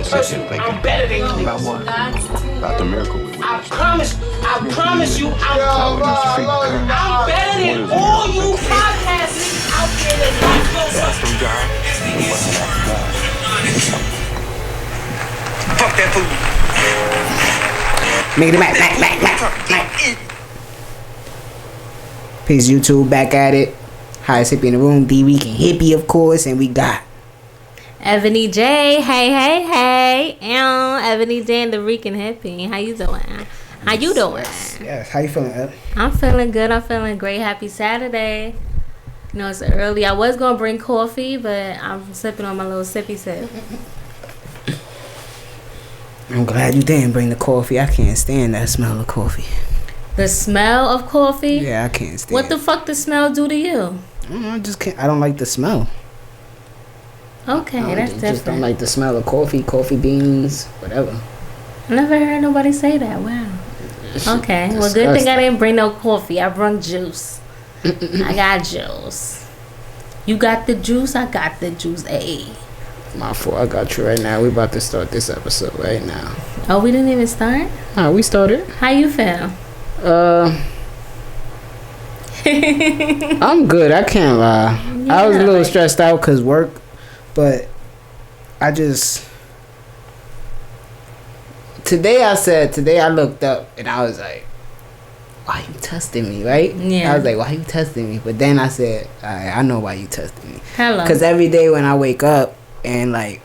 person. I'm better than you. About what? About the miracle we I witnessed. promise you, I'm better than all you podcast niggas out there that like your That's from God. It wasn't that God. Fuck that food. Make it back. Peace, YouTube, back at it. Highest hippie in the room, Dricanhippie, of course, and we got Ebony J. Hey. Ebony J and the Dricanhippie. How you doing? Yes. How you feeling, Eb? I'm feeling good. I'm feeling great. Happy Saturday. You know, it's early. I was going to bring coffee, but I'm sipping on my little sippy sip. I'm glad you didn't bring the coffee. I can't stand that smell of coffee. The smell of coffee? Yeah, I can't stand it. What the fuck does smell do to you? I just can't. I don't like the smell. Okay, that's different. Just don't like the smell of coffee beans, whatever. I never heard nobody say that. Wow. Okay, well, good thing I didn't bring no coffee. I brought juice. I got juice. You got the juice? I got the juice. Ayy. My fault. I got you right now. We about to start this episode right now. Oh, we didn't even start? Oh, we started. How you feel? I'm good. I can't lie. I was a little stressed out because work, but today I looked up and I was like, why you testing me, right? Yeah. I was like, why you testing me? But then I said, I know why you testing me. Hello. Because every day when I wake up and like,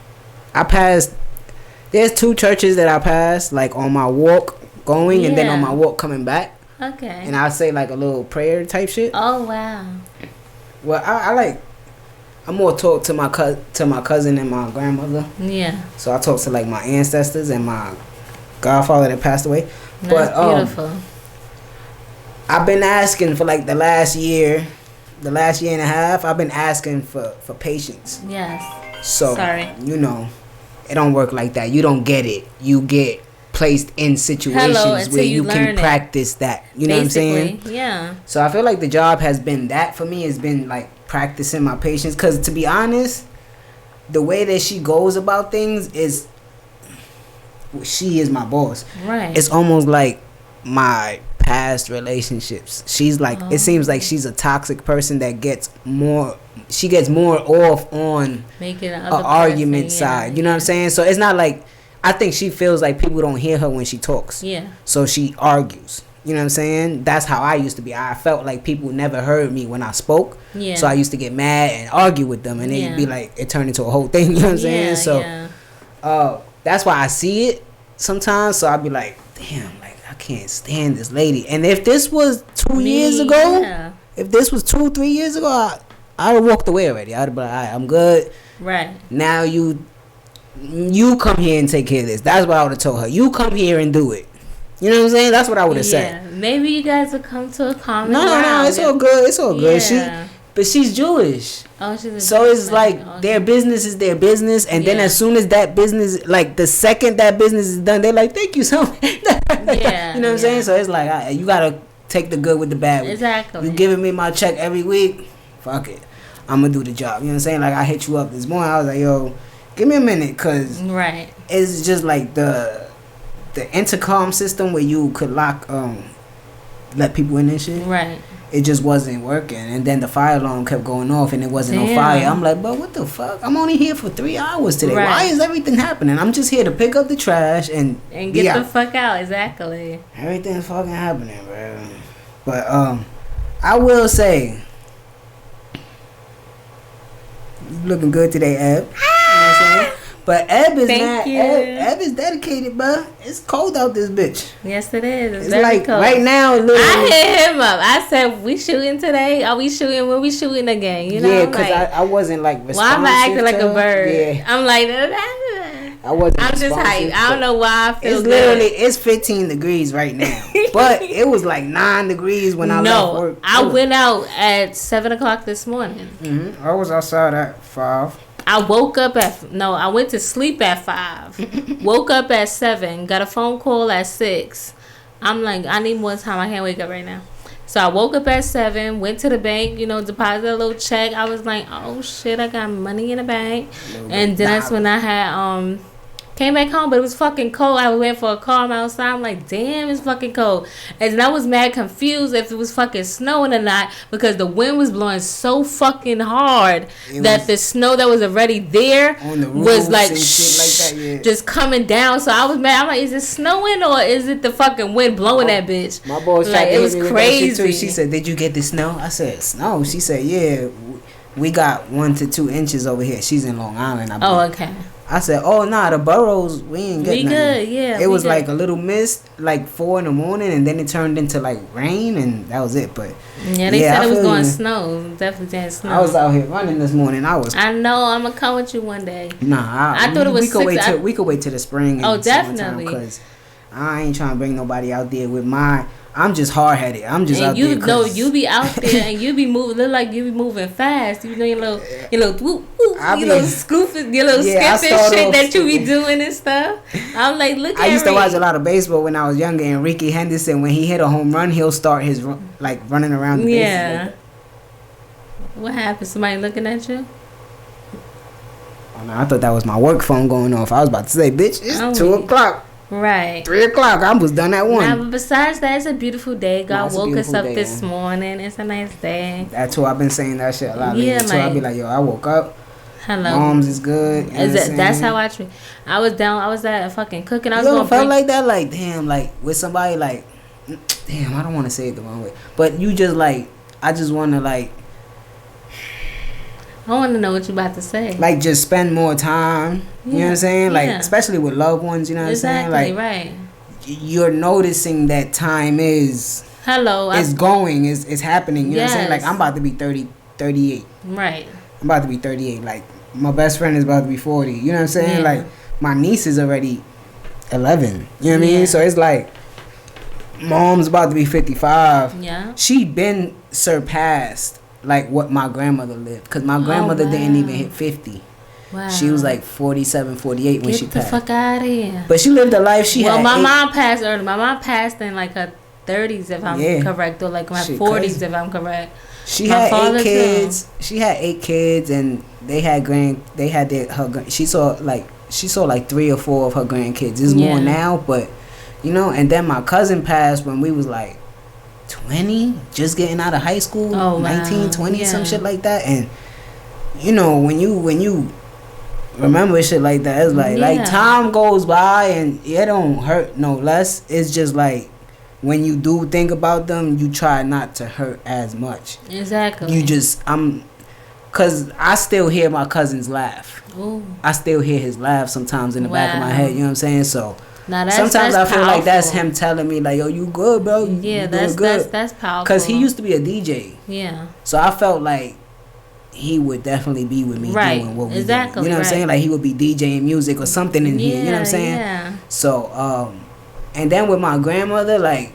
there's 2 churches that I pass, like on my walk going and then on my walk coming back. Okay. And I'll say like a little prayer type shit. Oh, wow. Well, I'm more talk to my cousin and my grandmother. Yeah. So I talk to like my ancestors and my godfather that passed away. That's beautiful. I've been asking for like the last year and a half. I've been asking for patience. Yes. So, sorry. You know, it don't work like that. You don't get it. You get placed in situations where you can practice that. You know what I'm saying? Yeah. So I feel like the job has been that for me. Has been like practicing my patience. Because to be honest, the way that she goes about things is, she is my boss. Right. It's almost like my past relationships. She's like, it seems like she's a toxic person that gets more off on making an argument side. You know what I'm saying? So it's not like, I think she feels like people don't hear her when she talks. Yeah. So she argues. You know what I'm saying? That's how I used to be. I felt like people never heard me when I spoke. Yeah. So I used to get mad and argue with them, and it'd be like, it turned into a whole thing. You know what I'm saying? So that's why I see it sometimes. So I'd be like, damn, like I can't stand this lady. And if this was 2 years ago, if this was 2-3 years ago, I would have walked away already. I'd be like, all right, I'm good. Right. Now you come here and take care of this. That's what I would have told her. You come here and do it. You know what I'm saying? That's what I would have said. Maybe you guys would come to a common ground. No, it's all good. It's all good. But she's Jewish. Oh, she's so it's like their business is their business, and then as soon as that business, like the second that business is done, they're like, "Thank you so much." You know what I'm saying? So it's like you gotta take the good with the bad. Exactly. You giving me my check every week? Fuck it, I'm gonna do the job. You know what I'm saying? Like I hit you up this morning. I was like, "Yo, give me a minute," cause it's just like the intercom system where you could let people in and shit. Right. It just wasn't working, and then the fire alarm kept going off, and it wasn't no fire. I'm like, but what the fuck? I'm only here for 3 hours today. Right. Why is everything happening? I'm just here to pick up the trash and get the fuck out. Exactly. Everything's fucking happening, bro. But I will say, you looking good today, Eb. You know what I'm saying? But Eb is Eb is dedicated, bro. It's cold out this bitch. Yes, it is. It's very like cold. Right now, literally. I hit him up. I said, "We shooting today? Are we shooting? When we shooting again?" You know? Yeah, because I wasn't like responsive. Why am I acting like a bird? Yeah. I'm like, I'm just hyped. I don't know why I feel. It's literally 15 degrees right now, but it was like 9 degrees when I left work. I went out at 7:00 this morning. Mm-hmm. I was outside at 5. I woke up I went to sleep at 5. Woke up at 7. Got a phone call at 6. I'm like, I need more time. I can't wake up right now. So I woke up at 7. Went to the bank. Deposited a little check. I was like, oh shit, I got money in the bank. And then that's when I had Came back home, but it was fucking cold. I went for a car outside. I'm like, damn, it's fucking cold. And then I was mad confused if it was fucking snowing or not because the wind was blowing so fucking hard that the snow that was already there was like, shit like that, just coming down. So I was mad. I'm like, is it snowing or is it the fucking wind blowing that bitch? My boy like, it was crazy. She said, did you get the snow? I said, snow? She said, yeah, we got 1 to 2 inches over here. She's in Long Island. Okay. I said, oh, nah, the boroughs, we ain't getting nothing. Good, yeah. It was like a little mist, like 4 in the morning, and then it turned into like rain, and that was it. But yeah, they said it was going to snow. Definitely didn't snow. I was out here running this morning. I know. I'm going to come with you one day. Nah, I thought it was we could wait till the spring. And definitely. Because I ain't trying to bring nobody out there with my... I'm just hard headed. I'm just out there. You be out there and you be moving. Look like you be moving fast. You know your little whoop, your little scooping, your little skipping shit that you be doing and stuff. I'm like, look. I used to watch a lot of baseball when I was younger. And Ricky Henderson, when he hit a home run, he'll start his like running around the bases. Yeah. Like what happened? Somebody looking at you? Oh no, I thought that was my work phone going off. I was about to say, bitch, it's 2:00. Right. 3:00. I was done at 1. Now, but besides that, it's a beautiful day. God woke us up this morning. It's a nice day. That's who I've been saying that shit a lot lately. So I'll be like, yo, I woke up. Hello. Mom's is good. That's how I treat. I was down. I was at fucking cooking. I was going felt like that, like damn, like with somebody, like damn. I don't want to say it the wrong way, but you just like, I just want to like. I want to know what you about to say. Like, just spend more time. You know what I'm saying? Like, especially with loved ones. You know what I'm saying? Like, right. You're noticing that time is. It's going. It's happening. You know what I'm saying? Like, I'm about to be 38. Right. I'm about to be 38. Like, my best friend is about to be 40. You know what I'm saying? Yeah. Like, my niece is already 11. You know what I mean? So it's like, mom's about to be 55. Yeah. She been surpassed. Like what my grandmother lived, because my grandmother didn't even hit 50. Wow. She was like 47, 48 when she passed. Get the fuck out of here. But she lived a life. My mom passed early. My mom passed in like her 30s, if I'm correct, or like my 40s, if I'm correct. She had 8 kids. She had 8 kids, and they had She saw like 3 or 4 of her grandkids. There's more now, but you know. And then my cousin passed when we was like 20, just getting out of high school. 19, 20, some shit like that. And you know, when you remember shit like that, it's like time goes by and it don't hurt no less. It's just like when you do think about them, you try not to hurt as much. Exactly. You just cause I still hear my cousin's laugh. Ooh. I still hear his laugh sometimes in the back of my head. You know what I'm saying? So sometimes I feel powerful. like that's him telling me like, yo, you good, bro? Yeah, that's powerful. Cause he used to be a DJ. Yeah. So I felt like he would definitely be with me doing what we do. You know what I'm saying? Like he would be DJing music or something in here. You know what I'm saying? Yeah. So and then with my grandmother, like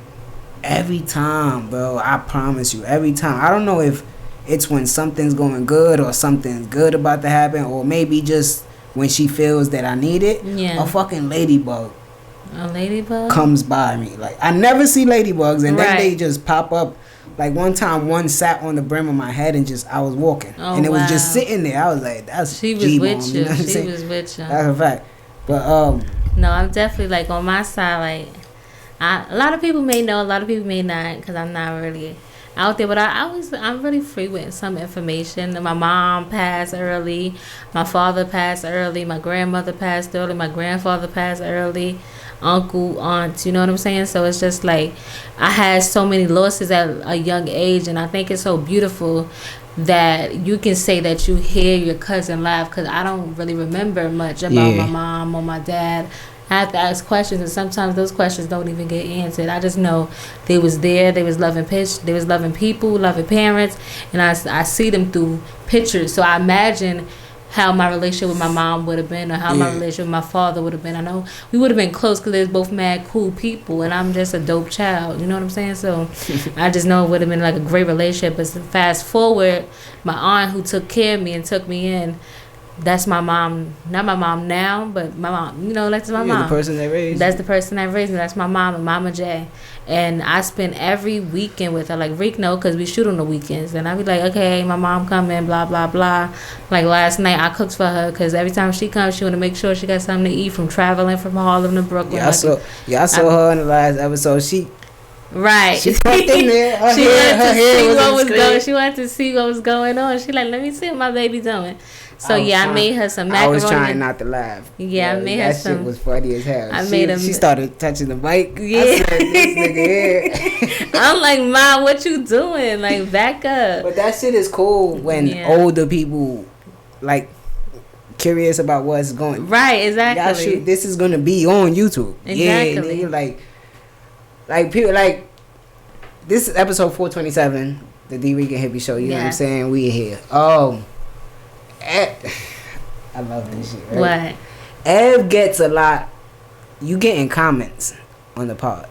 every time, bro, I promise you, every time. I don't know if it's when something's going good or something's good about to happen, or maybe just when she feels that I need it. Yeah. A fucking ladybug. A ladybug comes by me. Like I never see ladybugs, and then they just pop up. Like one time, one sat on the brim of my head, and I was walking, and it was just sitting there. I was like, "That's she was G-bomb, with you." You know what I'm she saying? was with you. That's a fact. But no, I'm definitely like on my side. Like a lot of people may know, a lot of people may not, because I'm not really out there. But I'm really free with some information. My mom passed early. My father passed early. My grandmother passed early. My grandfather passed early. Uncle, aunts, you know what I'm saying? So it's just like I had so many losses at a young age, and I think it's so beautiful that you can say that you hear your cousin laugh, because I don't really remember much about my mom or my dad. I have to ask questions, and sometimes those questions don't even get answered. I just know they was there, they was loving they was loving people, loving parents, and I see them through pictures. So I imagine how my relationship with my mom would have been, or how my relationship with my father would have been. I know we would have been close because they're both mad cool people, and I'm just a dope child. You know what I'm saying? So I just know it would have been like a great relationship. But fast forward, my aunt who took care of me and took me in, that's my mom. Not my mom now, but my mom. You know, that's my mom. The person that raised. That's the person that raised me. That's my mama, Mama J. And I spend every weekend with her. Like, Rick know, because we shoot on the weekends. And I be like, okay, my mom coming, blah, blah, blah. Like, last night I cooked for her because every time she comes, she want to make sure she got something to eat from traveling from Harlem to Brooklyn. Yeah, I saw her in the last episode. She right. She put in there. She wanted to see what was going on. She like, let me see what my baby doing. So I made her some macaroni. I was trying not to laugh. Yeah, I made her some. That shit was funny as hell. She started touching the mic. Yeah. I said, this nigga here. I'm like, Ma, what you doing? Like, back up. But that shit is cool when older people, like, curious about what's going. Right, exactly. This is gonna be on YouTube. Exactly. Yeah, like people like. This is episode 427, the Dricanhippie Show. You know what I'm saying? We here. I love this shit. Right? What? Ev gets a lot. You getting comments on the pod,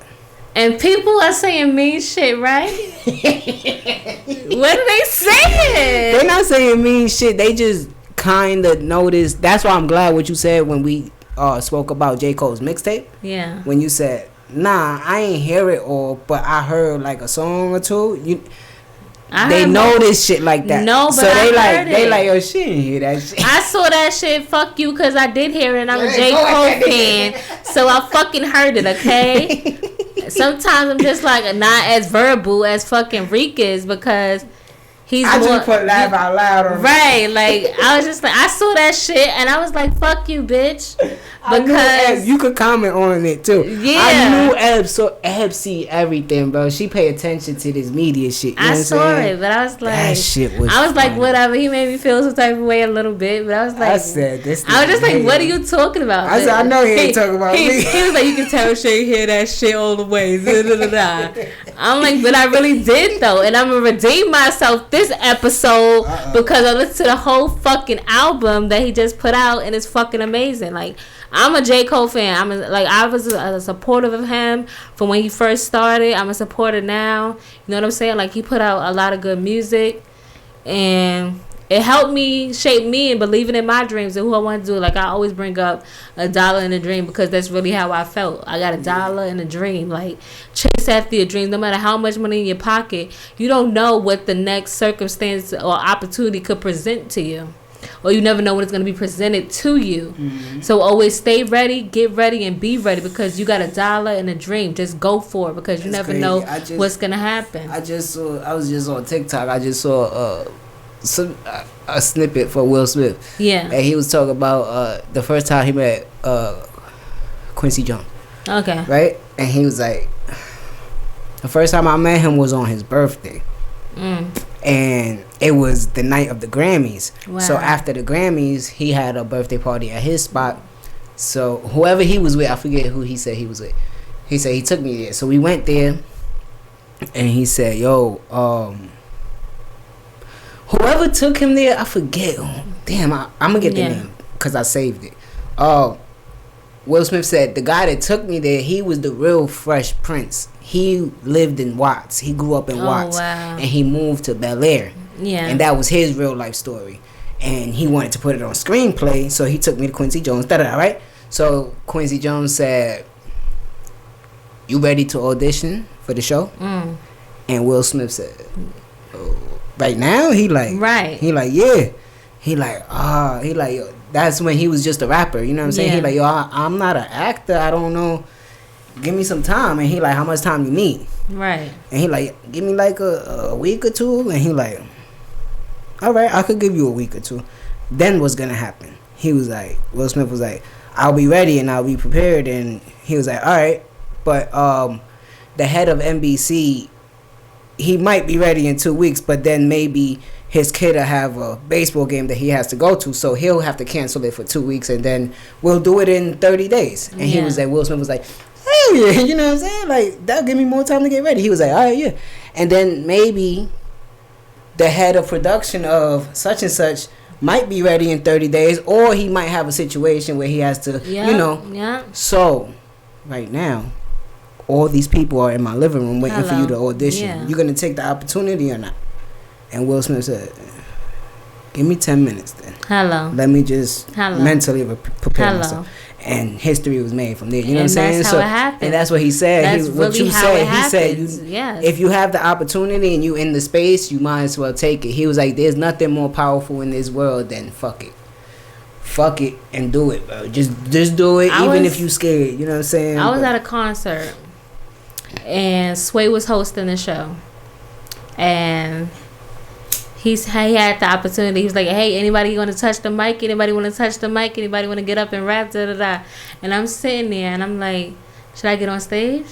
and people are saying mean shit, right? What are they saying? They're not saying mean shit. They just kind of noticed. That's why I'm glad what you said when we spoke about j.cole's mixtape. Yeah. When you said, "Nah, I ain't hear it all, but I heard like a song or two." They know this shit like that. No, but so they like, yo, she didn't hear that shit. I saw that shit. Fuck you, cause I did hear it. And I'm a j.cole fan, so I fucking heard it. Okay. Sometimes I'm just like not as verbal as fucking Reek is because he's I just put laugh out loud on right. Like I was just like I saw that shit and I was like, fuck you, bitch. Because you could comment on it too. Yeah, I knew Eb, so Eb see everything, bro. She pay attention to this media shit. You know I what saw saying? it, but I was like, that shit was. I was funny. like, whatever. He made me feel some type of way a little bit, but I was like, I said this. I was just like, what are you talking about? I said, I know he ain't talking about me. He was like, you can tell she hear that shit all the way. I'm like, but I really did though, and I'm gonna redeem myself this episode because I listened to the whole fucking album that he just put out, and it's fucking amazing. Like, I'm a j.cole fan. I was a supportive of him from when he first started. I'm a supporter now. You know what I'm saying? Like, he put out a lot of good music, and it helped me shape me and believing in my dreams and who I want to do. Like, I always bring up $1 in a dream because that's really how I felt. I got $1 in a dream. Like, chase after your dreams. No matter how much money in your pocket, you don't know what the next circumstance or opportunity could present to you. Or you never know when it's going to be presented to you. Mm-hmm. So always stay ready, get ready, and be ready because you got $1 in a dream. Just go for it because you never know what's going to happen. I was just on TikTok. I just saw a snippet for Will Smith. Yeah. And he was talking about the first time he met Quincy Jones. Okay. Right? And he was like, the first time I met him was on his birthday. And it was the night of the Grammys. Wow. So after the Grammys, he had a birthday party at his spot. So whoever he was with, I forget who he said he was with. He said he took me there. So we went there, and he said, yo, whoever took him there, I forget. Damn, I'm going to get the name because I saved it. Will Smith said, the guy that took me there, he was the real Fresh Prince. He lived in Watts. He grew up in Watts. Wow. And he moved to Bel Air. Yeah. And that was his real life story. And he wanted to put it on screenplay, so he took me to Quincy Jones. Right? So Quincy Jones said, you ready to audition for the show? And Will Smith said, right now? He like, yeah. He like, yo, that's when he was just a rapper, you know what I'm saying? Yeah. He like, yo, I'm not an actor, I don't know. Give me some time. And he like, how much time you need? Right. And he like, give me like a week or two. And he like, all right, I could give you a week or two. Then what's gonna happen? He was like, Will Smith was like, I'll be ready and I'll be prepared. And he was like, all right, but the head of NBC, he might be ready in 2 weeks, but then maybe his kid will have a baseball game that he has to go to, so he'll have to cancel it for 2 weeks, and then we'll do it in 30 days. And he was like, Will Smith was like, hey, you know what I'm saying? Like, that'll give me more time to get ready. He was like, all right, yeah. And then maybe the head of production of such and such might be ready in 30 days, or he might have a situation where he has to, you know. Yeah. So, right now, all these people are in my living room waiting for you to audition. You're going to take the opportunity or not? And Will Smith said, Give me 10 minutes then. Hello. Let me just mentally prepare myself. And history was made from there. You know what I'm saying? That's how it happened. And that's what he said. That's really how it happens. Yes. If you have the opportunity and you in the space, you might as well take it. He was like, there's nothing more powerful in this world than fuck it. Fuck it and do it, bro. Just do it, if you scared. You know what I'm saying? I was at a concert and Sway was hosting the show. And he had the opportunity. He was like, hey, anybody want to touch the mic? Anybody want to touch the mic? Anybody want to get up and rap? Da, da, da. And I'm sitting there and I'm like, should I get on stage?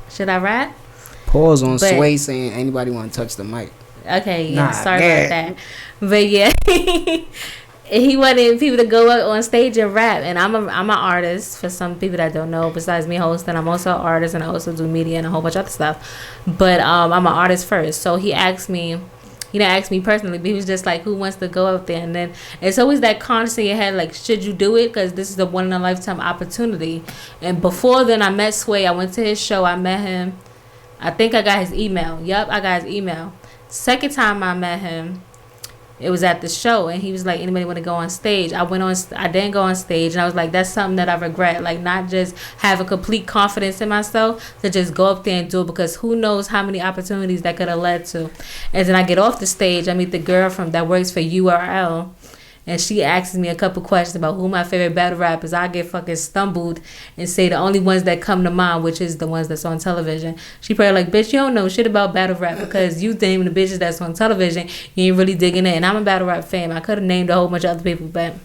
Should I rap? Pause on Sway saying, anybody want to touch the mic? Okay, yeah, sorry about that. But yeah, he wanted people to go up on stage and rap. And I'm an artist. For some people that don't know, besides me hosting, I'm also an artist and I also do media and a whole bunch of other stuff. But I'm an artist first. So he asked me, he didn't ask me personally, but he was just like, who wants to go up there? And then it's always that conscience in your head, like, should you do it? Because this is a one-in-a-lifetime opportunity. And before then, I met Sway. I went to his show. I met him. I think I got his email. Yup, I got his email. Second time I met him, it was at the show. And he was like, anybody want to go on stage? I didn't go on stage. And I was like, that's something that I regret. Like, not just have a complete confidence in myself to just go up there and do it. Because who knows how many opportunities that could have led to. And then I get off the stage. I meet the girl that works for URL. And she asks me a couple questions about who my favorite battle rappers. I get fucking stumbled and say the only ones that come to mind, which is the ones that's on television. She probably like, bitch, you don't know shit about battle rap because you name the bitches that's on television. You ain't really digging it. And I'm a battle rap fan. I could have named a whole bunch of other people, but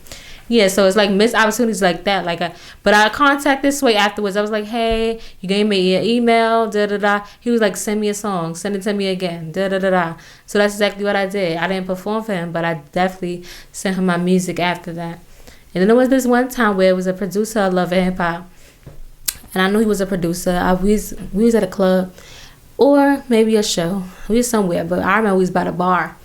yeah, so it's like missed opportunities like that. But I contacted Sway afterwards. I was like, hey, you gave me your email, da da da. He was like, send me a song, send it to me again, da da da da. So that's exactly what I did. I didn't perform for him, but I definitely sent him my music after that. And then there was this one time where it was a producer of Love and Hip Hop, and I knew he was a producer. We was at a club or maybe a show. We was somewhere, but I remember we was by the bar,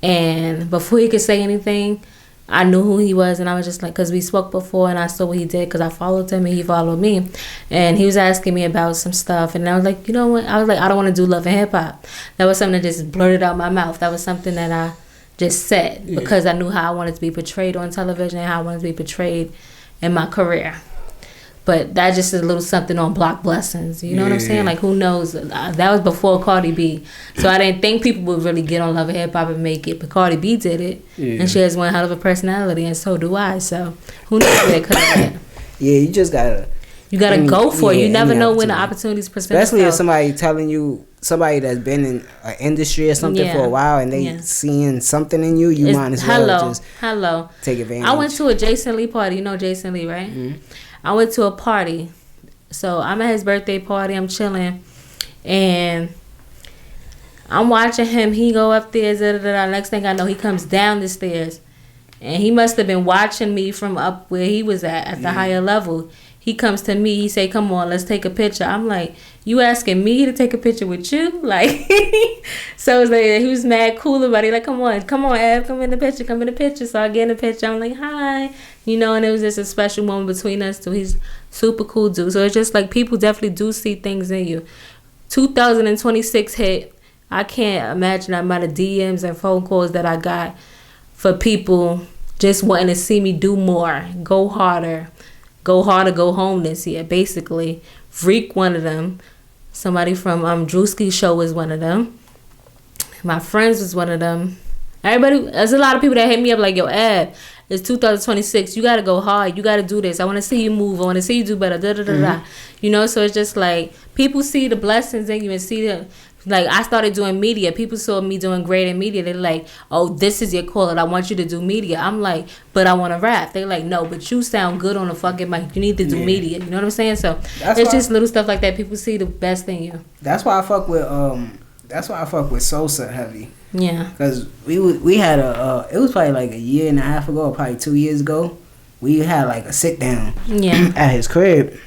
and before he could say anything, I knew who he was, and I was just like, because we spoke before, and I saw what he did, because I followed him, and he followed me, and he was asking me about some stuff, and I was like, you know what, I was like, I don't want to do Love and Hip Hop. That was something that just blurted out my mouth. That was something that I just said, because I knew how I wanted to be portrayed on television, and how I wanted to be portrayed in my career. But that just is a little something on Block Blessings. You know what I'm saying? Like, who knows? That was before Cardi B. So I didn't think people would really get on Love and Hip Hop and make it. But Cardi B did it. Yeah. And she has one hell of a personality. And so do I. So who knows where it could have been. Yeah, you just got to. You got to go for it. You never know when the opportunities present themselves. Especially if somebody telling you, somebody that's been in an industry or something for a while, and they seeing something in you, you might as well just take advantage. I went to a Jason Lee party. You know Jason Lee, right? Mm-hmm. I went to a party. So I'm at his birthday party. I'm chilling. And I'm watching him. He go upstairs. Next thing I know, he comes down the stairs. And he must have been watching me from up where he was at the higher level. He comes to me. He say, come on, let's take a picture. I'm like, you asking me to take a picture with you? Like, so it's like, he was mad cool about it. Like, come on, Ev, come in the picture. So I get in the picture. I'm like, hi. You know, and it was just a special moment between us two. He's super cool dude. So it's just like people definitely do see things in you. 2026 hit. I can't imagine the amount of DMs and phone calls that I got for people just wanting to see me do more, go harder, go home this year, basically. Freak, one of them. Somebody from Drewski's show was one of them. My friends was one of them. Everybody, there's a lot of people that hit me up like, yo, Ed, it's 2026. You got to go hard. You got to do this. I want to see you move. I want to see you do better. Da. You know, so it's just like people see the blessings in you and see the, like, I started doing media. People saw me doing great in media. They're like, oh, this is your call and I want you to do media. I'm like, but I want to rap. They're like, no, but you sound good on the fucking mic. You need to do media. You know what I'm saying? So it's just little stuff like that. People see the best in you. That's why I fuck with Sosa heavy. Yeah. Because we had it was probably like a year and a half ago, or probably 2 years ago. We had like a sit down at his crib.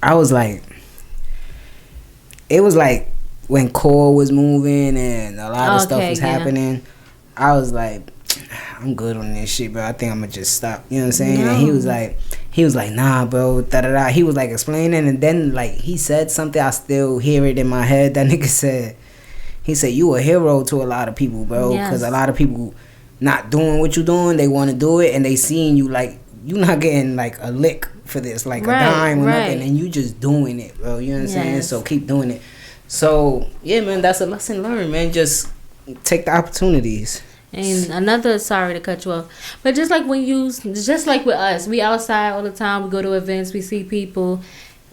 I was like, it was like when core was moving and a lot of stuff was happening. I was like, I'm good on this shit, bro. I think I'm gonna just stop. You know what I'm saying? No. And he was like, nah, bro. Da da da. He was like explaining, and then like he said something. I still hear it in my head. That nigga said, he said, you a hero to a lot of people, bro. Because a lot of people not doing what you doing, they want to do it, and they seeing you like you not getting like a lick for this, like a dime or nothing, and you just doing it, bro. You know what I'm saying? So keep doing it. So yeah, man, that's a lesson learned, man. Just take the opportunities. And another, sorry to cut you off, but just like just like with us, we outside all the time. We go to events, we see people,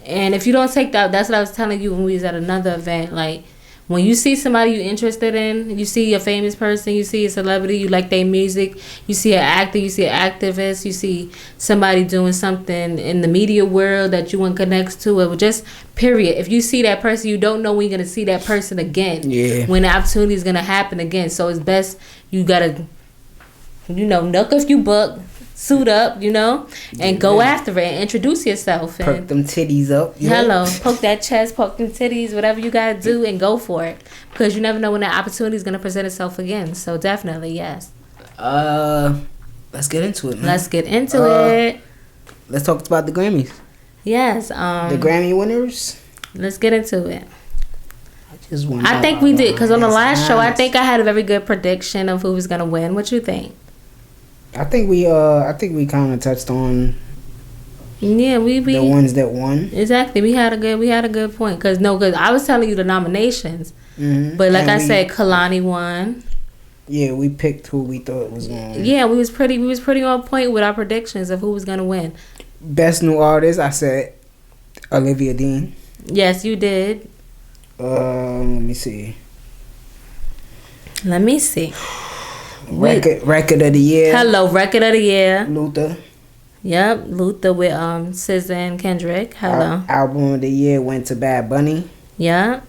and if you don't take that, that's what I was telling you when we was at another event, like. When you see somebody you're interested in, you see a famous person, you see a celebrity, you like their music, you see an actor, you see an activist, you see somebody doing something in the media world that you want connects to, it just period. If you see that person, you don't know when you're going to see that person again. Yeah. When the opportunity is going to happen again. So it's best you got to, knuck a few bucks. Suit up, and go after it and introduce yourself. And perk them titties up. Hello. Poke that chest, poke them titties, whatever you got to do, and go for it. Because you never know when that opportunity is going to present itself again. So definitely, yes. Let's get into it, man. Let's get into it. Let's talk about the Grammys. Yes. The Grammy winners. Let's get into it. I think we did. Because on the last show, I think I had a very good prediction of who was going to win. What you think? I think we kind of touched on the ones that won. Exactly. We had a good point because I was telling you the nominations, but like I said, Kalani won. Yeah, we picked who we thought was going to win. Yeah, we was pretty on point with our predictions of who was going to win. Best new artist, I said Olivia Dean. Yes, you did. Let me see. Record of the year. Hello, record of the year. Luther. Yep, Luther with SZA and Kendrick. Hello. Album of the year went to Bad Bunny. Yep.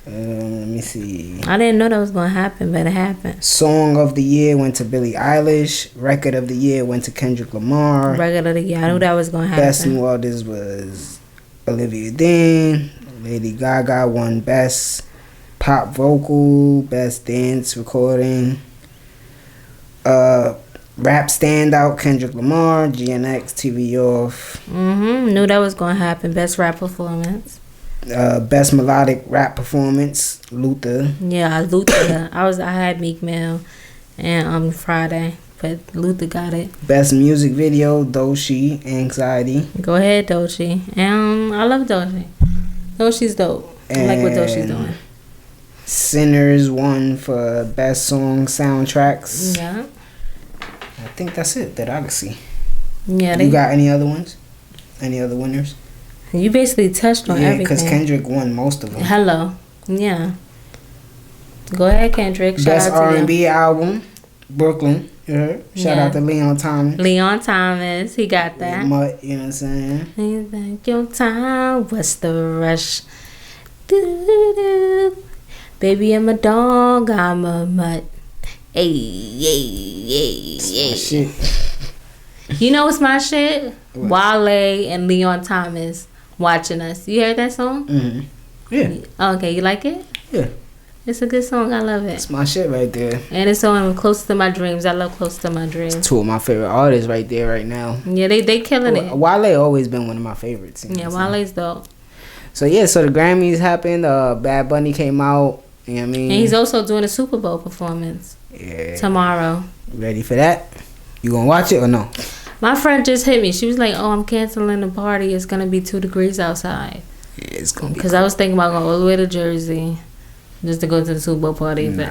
Let me see. I didn't know that was gonna happen, but it happened. Song of the year went to Billie Eilish. Record of the year went to Kendrick Lamar. Record of the year. I knew that was gonna happen. Best new artist was Olivia Dean. Lady Gaga won Best Pop Vocal, Best Dance Recording. Rap standout Kendrick Lamar, GNX, TV Off. Knew that was gonna happen. Best rap performance. Best melodic rap performance, Luther. Yeah, Luther. I had Meek Mill and Friday, but Luther got it. Best music video, Doechii, Anxiety. Go ahead, Doechii. I love Doechii. Doechii's dope. I like what Doechii's doing. Sinners won for best song soundtracks. Yeah. I think that's it that I can see. Yeah. You got any other ones? Any other winners? You basically touched on everything. Yeah, because Kendrick won most of them. Hello. Yeah. Go ahead, Kendrick. Shout best out to R&B album, Brooklyn. You heard? Shout out to Leon Thomas. Leon Thomas. He got that. Mutt, you know what I'm saying? You think your time, what's the rush? Do-do-do-do. Baby, I'm a dog, I'm a mutt. Hey. Shit. You know what's my shit? What? Wale and Leon Thomas watching us. You heard that song? Mm-hmm. Yeah. Okay, you like it? Yeah. It's a good song. I love it. It's my shit right there. And it's on Close to My Dreams. I love Close to My Dreams. It's two of my favorite artists right there right now. Yeah, they killing it. Wale always been one of my favorites. Yeah, Wale's dope. So the Grammys happened. Bad Bunny came out. You know what I mean? And he's also doing a Super Bowl performance. Yeah. Tomorrow. Ready for that? You gonna watch it or no? My friend just hit me. She was like, "Oh, I'm canceling the party. It's gonna be 2 degrees outside." Yeah, it's gonna be. Because I was thinking about going all the way to Jersey just to go to the Super Bowl party, but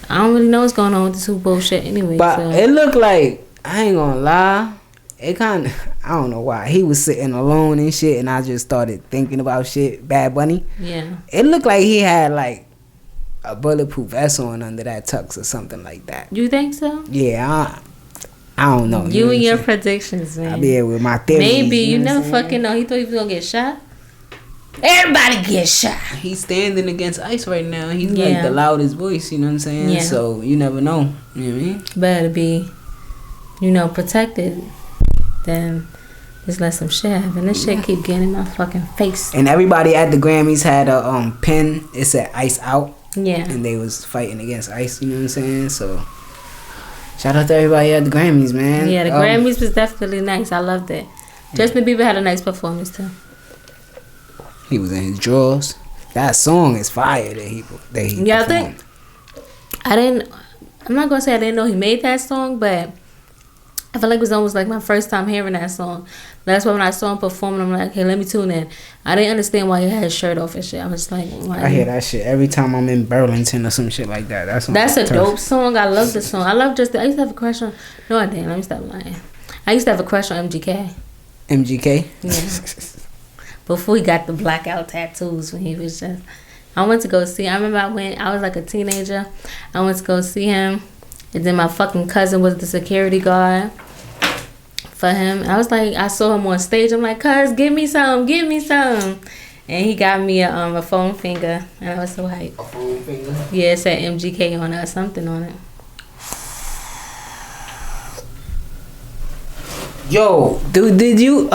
I don't really know what's going on with the Super Bowl shit anyway. But it looked like, I ain't gonna lie, it kind of, I don't know why, he was sitting alone and shit, and I just started thinking about shit. Bad Bunny. Yeah. It looked like he had like a bulletproof vest on under that tux or something like that. You think so? Yeah, I don't know. You and your predictions, man. I be here with my theories. Maybe you never fucking know. He thought he was gonna get shot. Everybody get shot. He's standing against ICE right now. He's like the loudest voice, you know what I'm saying? Yeah. So you never know. You know what I mean? Better be, protected than just let some shit happen. This shit keep getting in my fucking face. And everybody at the Grammys had a pin. It said ICE out. Yeah. And they was fighting against ICE, you know what I'm saying? So shout out to everybody at the Grammys, man. Yeah, the Grammys was definitely nice. I loved it. Justin Bieber had a nice performance too. He was in his drawers. That song is fire that he yeah, performed. I'm not gonna say I didn't know he made that song, but I feel like it was almost like my first time hearing that song. That's why when I saw him performing, I'm like, hey, let me tune in. I didn't understand why he had his shirt off and shit. I was like, why? I hear that shit every time I'm in Burlington or some shit like that. That's a dope song. I love the song. I used to have a crush on. No, I didn't. Let me stop lying. I used to have a crush on MGK. MGK? Yeah. Before he got the blackout tattoos, when he was just. I went to go see. I remember I was like a teenager. I went to go see him, and then my fucking cousin was the security guard for him. I was like, I saw him on stage. I'm like, cuz, give me some. And he got me a foam finger, and I was so hyped. A foam finger? Yeah, it said MGK on it or something on it. Yo, dude, did you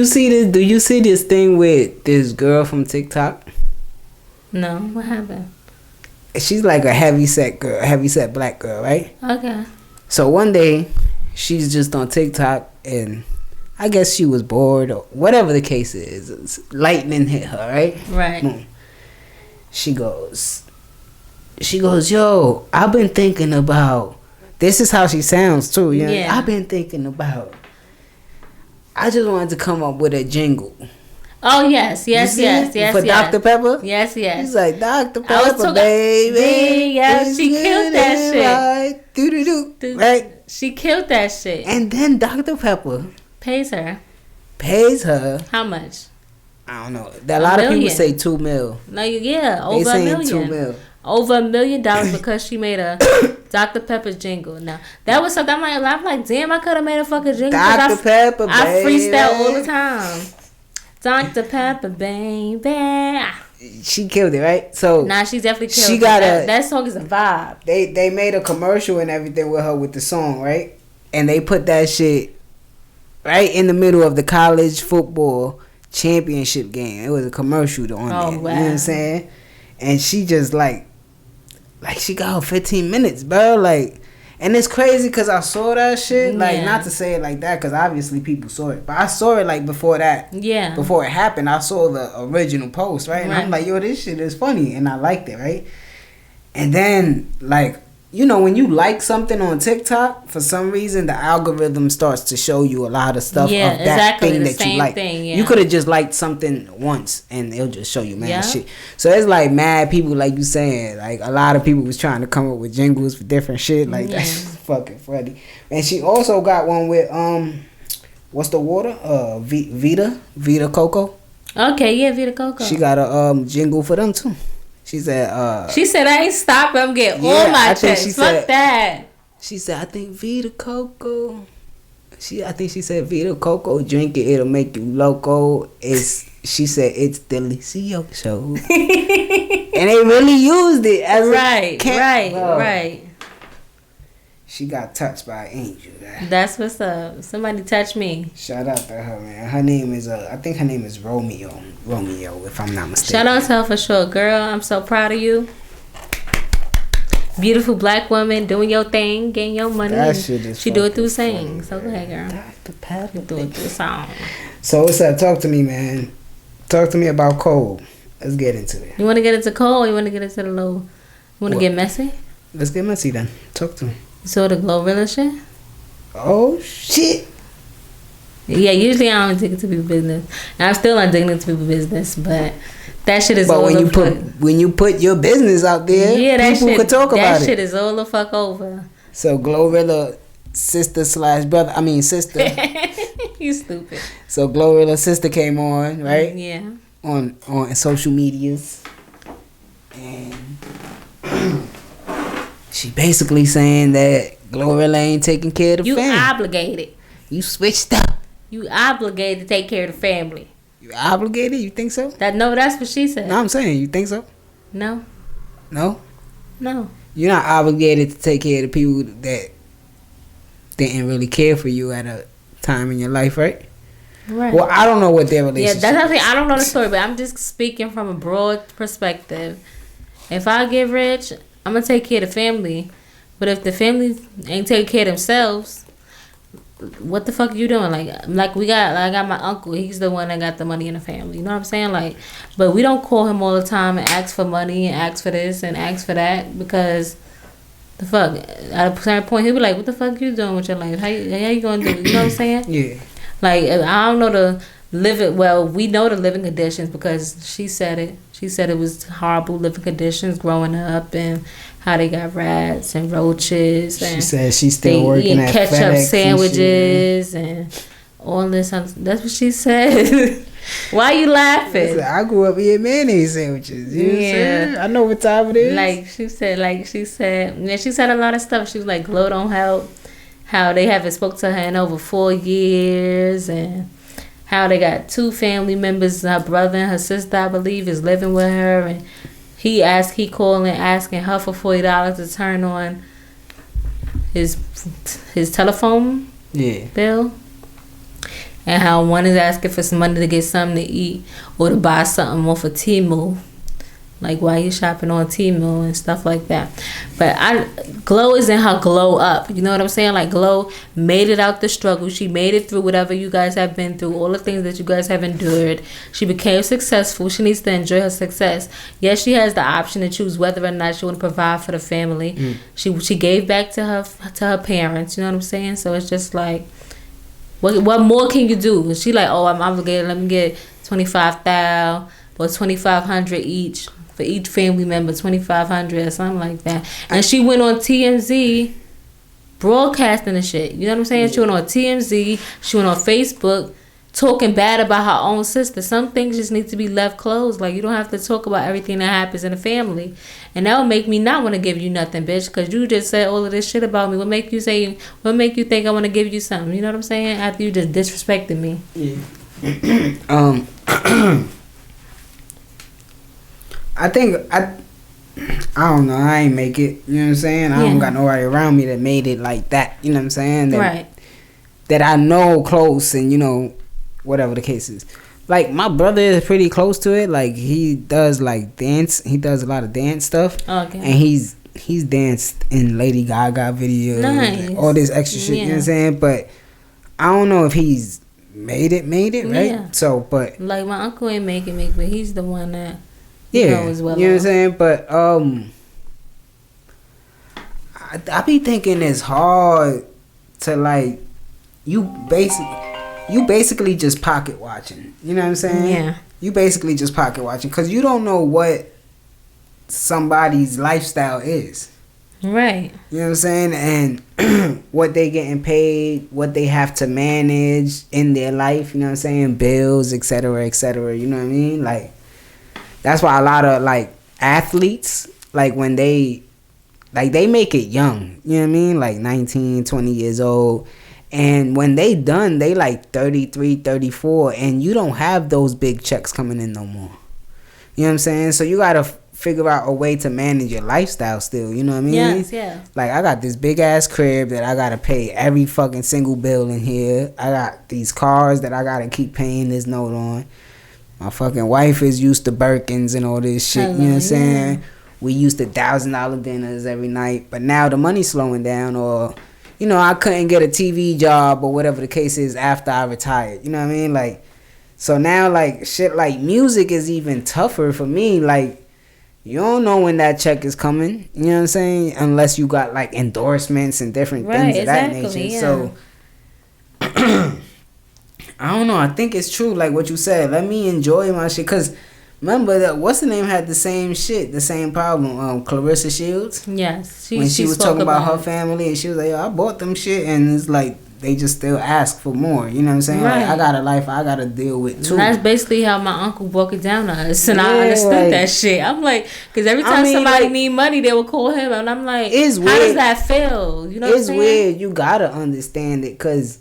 see this? Do you see this thing with this girl from TikTok? No, what happened? She's like a heavyset black girl, right? Okay. So one day, she's just on TikTok, and I guess she was bored or whatever the case is. Lightning hit her, right? Right. Boom. She goes, yo, I've been thinking about. This is how she sounds too. You know? Yeah. I've been thinking about. I just wanted to come up with a jingle. Oh yes. For Dr. Pepper. Yes. He's like Dr. Pepper, baby. Yeah, she killed that shit. Right? Do. Right. She killed that shit. And then Dr. Pepper pays her. How much? I don't know. A lot of people say $2 million. No, yeah, over $1 million. $2 million. Over $1 million because she made a Dr. Pepper jingle. Now that was something I'm like, damn, I could have made a fucking jingle. Dr. Pepper, baby. I freestyle all the time. Dr. Pepper, baby. She killed it, right? So nah, she definitely killed it. That song is a vibe. They made a commercial and everything with her with the song, right? And they put that shit right in the middle of the college football championship game. It was a commercial on there. Wow. You know what I'm saying? And she just like she got her 15 minutes, bro. Like, and it's crazy because I saw that shit. Like, not to say it like that because obviously people saw it. But I saw it like before that. Yeah. Before it happened, I saw the original post, right? And I'm like, yo, this shit is funny. And I liked it, right? And then, like, you know, when you like something on TikTok, for some reason, the algorithm starts to show you a lot of stuff of that thing that you like. You could have just liked something once, and it'll just show you mad shit. So it's like mad people, like you saying, like a lot of people was trying to come up with jingles for different shit. Like that's fucking funny. And she also got one with what's the water? Vita Coco. Okay, yeah, Vita Coco. She got a jingle for them too. She said, I ain't stopping. I'm getting all my checks. Fuck that. She said, I think Vita Coco. I think she said Vita Coco, drink it, it'll make you loco. She said it's delicioso. And they really used it as right. She got touched by an angel. That's what's up. Somebody touched me. Shout out to her, man. Her name is I think her name is Romeo, if I'm not mistaken. Shout out to her for sure. Girl, I'm so proud of you. Beautiful black woman doing your thing, getting your money. That shit is she do it through singing. So go ahead, girl. Dr. Pepper. Do it through song. So what's up? Talk to me, man. Talk to me about Cole. Let's get into it. You want to get into Cole or you want to get into the low? You want to get messy? Let's get messy then. Talk to me. You saw the Glorilla shit? Oh, shit. Yeah, usually I don't dig into people's business. And I'm still not digging into people's business, but that shit is but all when you put your business out there, people could talk about it. That shit is all the fuck over. So Glorilla sister. You stupid. So Glorilla sister came on, right? Yeah. On social medias. And she basically saying that Glorilla ain't taking care of the family. You obligated. You switched up. You obligated to take care of the family. You obligated? You think so? That's what she said. No, I'm saying, you think so? No. No? No. You're not obligated to take care of the people that didn't really care for you at a time in your life, right? Right. Well, I don't know what their relationship is. Yeah, that's what I don't know the story, but I'm just speaking from a broad perspective. If I get rich, I'm going to take care of the family. But if the family ain't taking care of themselves, what the fuck are you doing? I got my uncle. He's the one that got the money in the family. You know what I'm saying? Like, but we don't call him all the time and ask for money and ask for this and ask for that because The fuck? At a certain point, he'll be like, what the fuck you doing with your life? How you gonna do it? You know what I'm saying? Yeah. Like, I don't know the living, well, we know the living conditions because she said it. She said it was horrible living conditions growing up and how they got rats and roaches. And she said she's still working at ketchup FedEx sandwiches and all this. That's what she said. Why you laughing? Listen, I grew up eating mayonnaise sandwiches. You know what I'm saying? I know what time it is. She said a lot of stuff. She was like, Glow don't help. How they haven't spoke to her in over 4 years, and how they got 2 family members, her brother and her sister, I believe, is living with her, and he calling asking her for $40 to turn on his telephone bill. And how one is asking for some money to get something to eat or to buy something off of Temu. Like, why you shopping on Temu and stuff like that. But Glow is in her glow up. You know what I'm saying? Like, Glow made it out the struggle. She made it through whatever you guys have been through. All the things that you guys have endured. She became successful. She needs to enjoy her success. Yes, she has the option to choose whether or not she want to provide for the family. She gave back to her parents. You know what I'm saying? So it's just like, what more can you do? She like, oh, I'm obligated. Let me get $25,000 or $2,500 each for each family member, $2,500 or something like that. And she went on TMZ broadcasting the shit. You know what I'm saying? She went on TMZ. She went on Facebook talking bad about her own sister. Some things just need to be left closed. Like, you don't have to talk about everything that happens in the family. And that would make me not want to give you nothing, bitch, because you just said all of this shit about me. What make you think I want to give you something? You know what I'm saying? After you just disrespected me. Yeah. I don't know. I ain't make it. You know what I'm saying? I don't got nobody around me that made it like that. You know what I'm saying? That I know close, and, you know, whatever the case is. Like, my brother is pretty close to it. Like, he does, like, dance. He does a lot of dance stuff. Okay. And he's danced in Lady Gaga videos. Nice. All this extra shit, you know what I'm saying? But I don't know if he's made it, right? Yeah. So, but... Like, my uncle ain't make it, but he's the one that... knows well, you know what I'm saying? But, I be thinking it's hard to, like... You basically just pocket watching. You know what I'm saying? Yeah. You basically just pocket watching because you don't know what somebody's lifestyle is. Right. You know what I'm saying? And what they getting paid, what they have to manage in their life. You know what I'm saying? Bills, et cetera, you know what I mean? Like, that's why a lot of, like, athletes, like, when they make it young. You know what I mean? Like, 19, 20 years old. And when they done, they like 33, 34, and you don't have those big checks coming in no more. You know what I'm saying? So you got to figure out a way to manage your lifestyle still. You know what I mean? Yes, yeah. Like, I got this big-ass crib that I got to pay every fucking single bill in here. I got these cars that I got to keep paying this note on. My fucking wife is used to Birkins and all this shit. You know what I'm saying? We used to $1,000 dinners every night. But now the money's slowing down, or... You know, I couldn't get a TV job or whatever the case is after I retired. You know what I mean? Like, so now, like, shit like music is even tougher for me. Like, you don't know when that check is coming. You know what I'm saying? Unless you got, like, endorsements and different things of that nature. Yeah. So, I don't know. I think it's true, like what you said. Let me enjoy my shit. Because... Remember that what's the name had the same shit, the same problem. Clarissa Shields. Yes, when she was talking about her family, and she was like, "Yo, I bought them shit," and it's like they just still ask for more. You know what I'm saying? Right. Like, I got a life I gotta deal with too. And that's basically how my uncle broke it down to us, and I understood like, that shit. I'm like, because every time somebody need money, they will call him, and I'm like, it's how weird. Does that feel? You know, it's weird. You gotta understand it, cause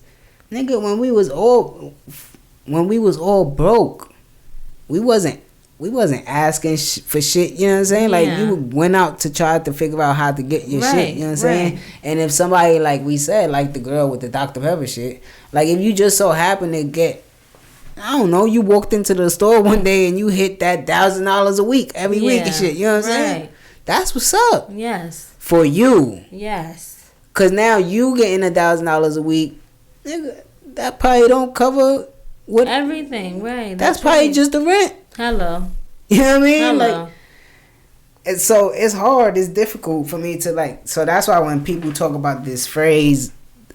nigga, when we was all broke, we wasn't asking for shit, you know what I'm saying? Like, you went out to try to figure out how to get your shit, you know what I'm saying? And if somebody, like we said, like the girl with the Dr. Pepper shit, like, if you just so happen to get, I don't know, you walked into the store one day and you hit that $1,000 a week every week and shit, you know what I'm saying? That's what's up. Yes. For you. Yes. Because now you getting $1,000 a week, nigga, that probably don't cover what... Everything, right. That's probably just the rent. Hello. You know what I mean? Hello. Like, so it's hard. It's difficult for me to like. So that's why when people talk about this phrase,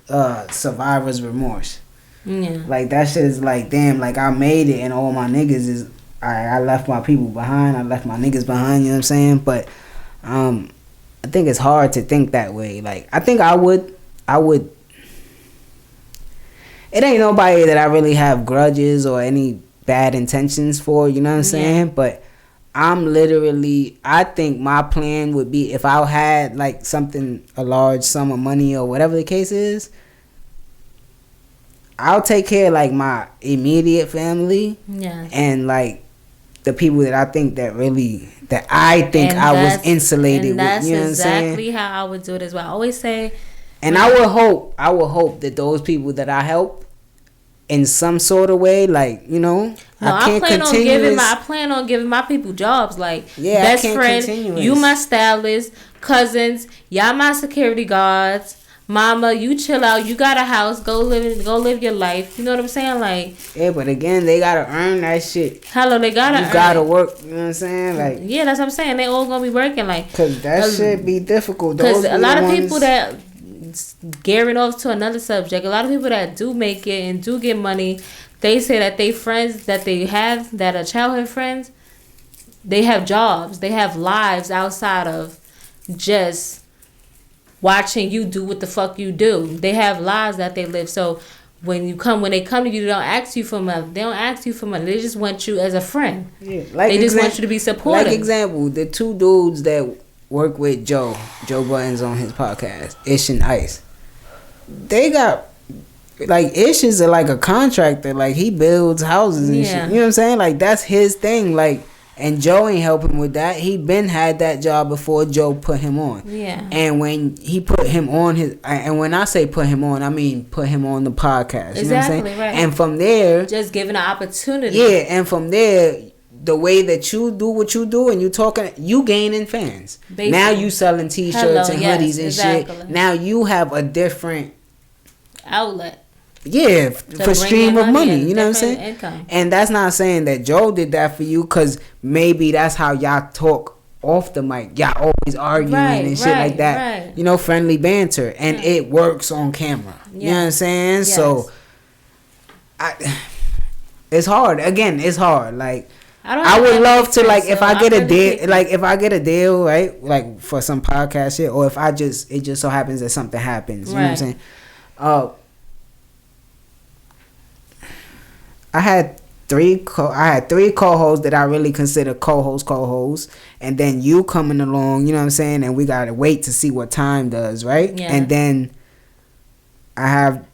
survivor's remorse. Yeah. Like that shit is like, damn, like I made it and all my niggas is I left my people behind, I left my niggas behind, you know what I'm saying? But I think it's hard to think that way. Like I think I would it ain't nobody that I really have grudges or any bad intentions for, you know what I'm saying? But I'm literally, I think my plan would be if I had like something, a large sum of money or whatever the case is, I'll take care of like my immediate family and like the people that I think that really, that I think I was insulated with, you know what I'm saying? That's exactly how I would do it as well. I always say. And I would hope that those people that I help in some sort of way, like, you know, I plan on giving my people jobs, like best friend, you my stylist, cousins, y'all my security guards, mama, you chill out, you got a house, go live your life, you know what I'm saying? Like, yeah, but again, they gotta earn that shit. Hello, they gotta work, you know what I'm saying? Like, yeah, that's what I'm saying, they all gonna be working, like, cause that shit be difficult. Cause a lot of people that gearing off to another subject, a lot of people that do make it and do get money, they say that they friends that they have that are childhood friends, they have jobs, they have lives outside of just watching you do what the fuck you do. They have lives that they live. So when they come to you, they don't ask you for money. They just want you as a friend. Yeah, like they just want you to be supportive. Like example, the two dudes that work with Joe Buttons on his podcast, Ish and Ice. They got like Ish is like a contractor, like he builds houses and shit. You know what I'm saying? Like that's his thing. Like, and Joe ain't helping with that. He been had that job before Joe put him on. Yeah. And when he put him on and when I say put him on, I mean put him on the podcast. You know what I'm saying? Right. And from there, just giving an opportunity. Yeah, and from there, the way that you do what you do and you talking, you gaining fans. Basically. Now you selling t-shirts and hoodies and shit. Now you have a different outlet. Yeah, for stream of money, you know what I'm saying? Income. And that's not saying that Joe did that for you, because maybe that's how y'all talk off the mic. Y'all always arguing and shit like that. Right. You know, friendly banter. And it works on camera. You know what I'm saying? Yes. So, it's hard. Again, it's hard. Like, I would love to, like, if I get a deal, like, if I get a deal, right, like, for some podcast shit, or if it just so happens that something happens, you know what I'm saying? I had three co-hosts that I really consider co-hosts, and then you coming along, you know what I'm saying, and we gotta wait to see what time does, right? Yeah. And then I have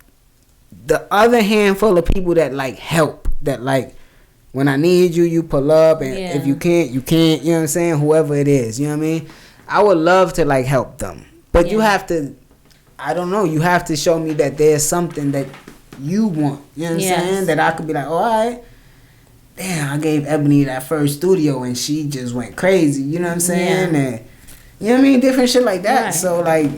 the other handful of people that like help, that like when I need you, you pull up, and if you can't, you can't, you know what I'm saying, whoever it is, you know what I mean? I would love to like help them, but you have to, I don't know, you have to show me that there's something that you want, you know what I'm saying, that I could be like, oh, all right, damn, I gave Ebony that first studio and she just went crazy, you know what I'm saying, and you know what I mean, different shit like that. So like,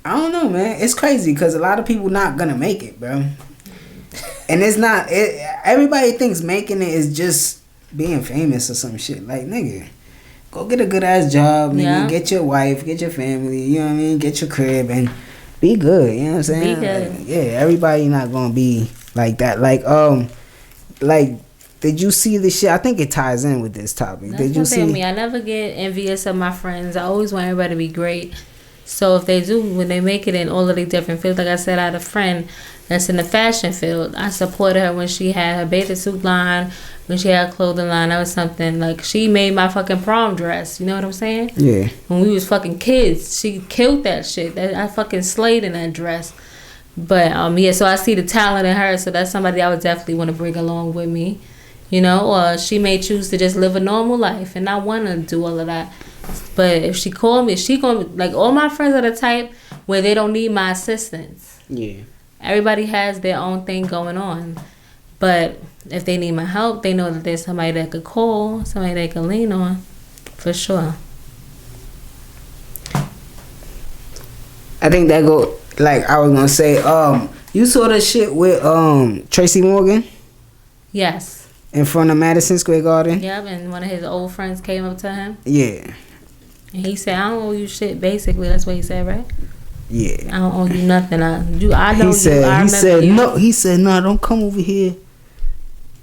I don't know, man, it's crazy because a lot of people not gonna make it, bro. And it's not, everybody thinks making it is just being famous or some shit. Like, nigga, go get a good ass job, nigga, get your wife, get your family, you know what I mean, get your crib and be good, you know what I'm saying? Be good. Like, yeah, everybody not gonna be like that. Like, did you see the shit? I think it ties in with this topic. Did you see? Me, I never get envious of my friends. I always want everybody to be great. So if they do, when they make it in all of the different fields, like I said, I had a friend that's in the fashion field. I supported her when she had her bathing suit line, when she had a clothing line. That was something, like, she made my fucking prom dress. You know what I'm saying? Yeah. When we was fucking kids, she killed that shit. I fucking slayed in that dress. But so I see the talent in her. So that's somebody I would definitely want to bring along with me. You know, or she may choose to just live a normal life and not want to do all of that. But if she called me, she gonna, like, all my friends are the type where they don't need my assistance. Yeah. Everybody has their own thing going on. But if they need my help, they know that there's somebody that could call, somebody they can lean on, for sure. I think that go, like I was gonna say, you saw the shit with Tracy Morgan? Yes. In front of Madison Square Garden. Yep, and one of his old friends came up to him. Yeah. And he said, "I don't owe you shit." Basically, that's what he said, right? Yeah. I don't owe you nothing. I know you. I No. He said, "No, don't come over here."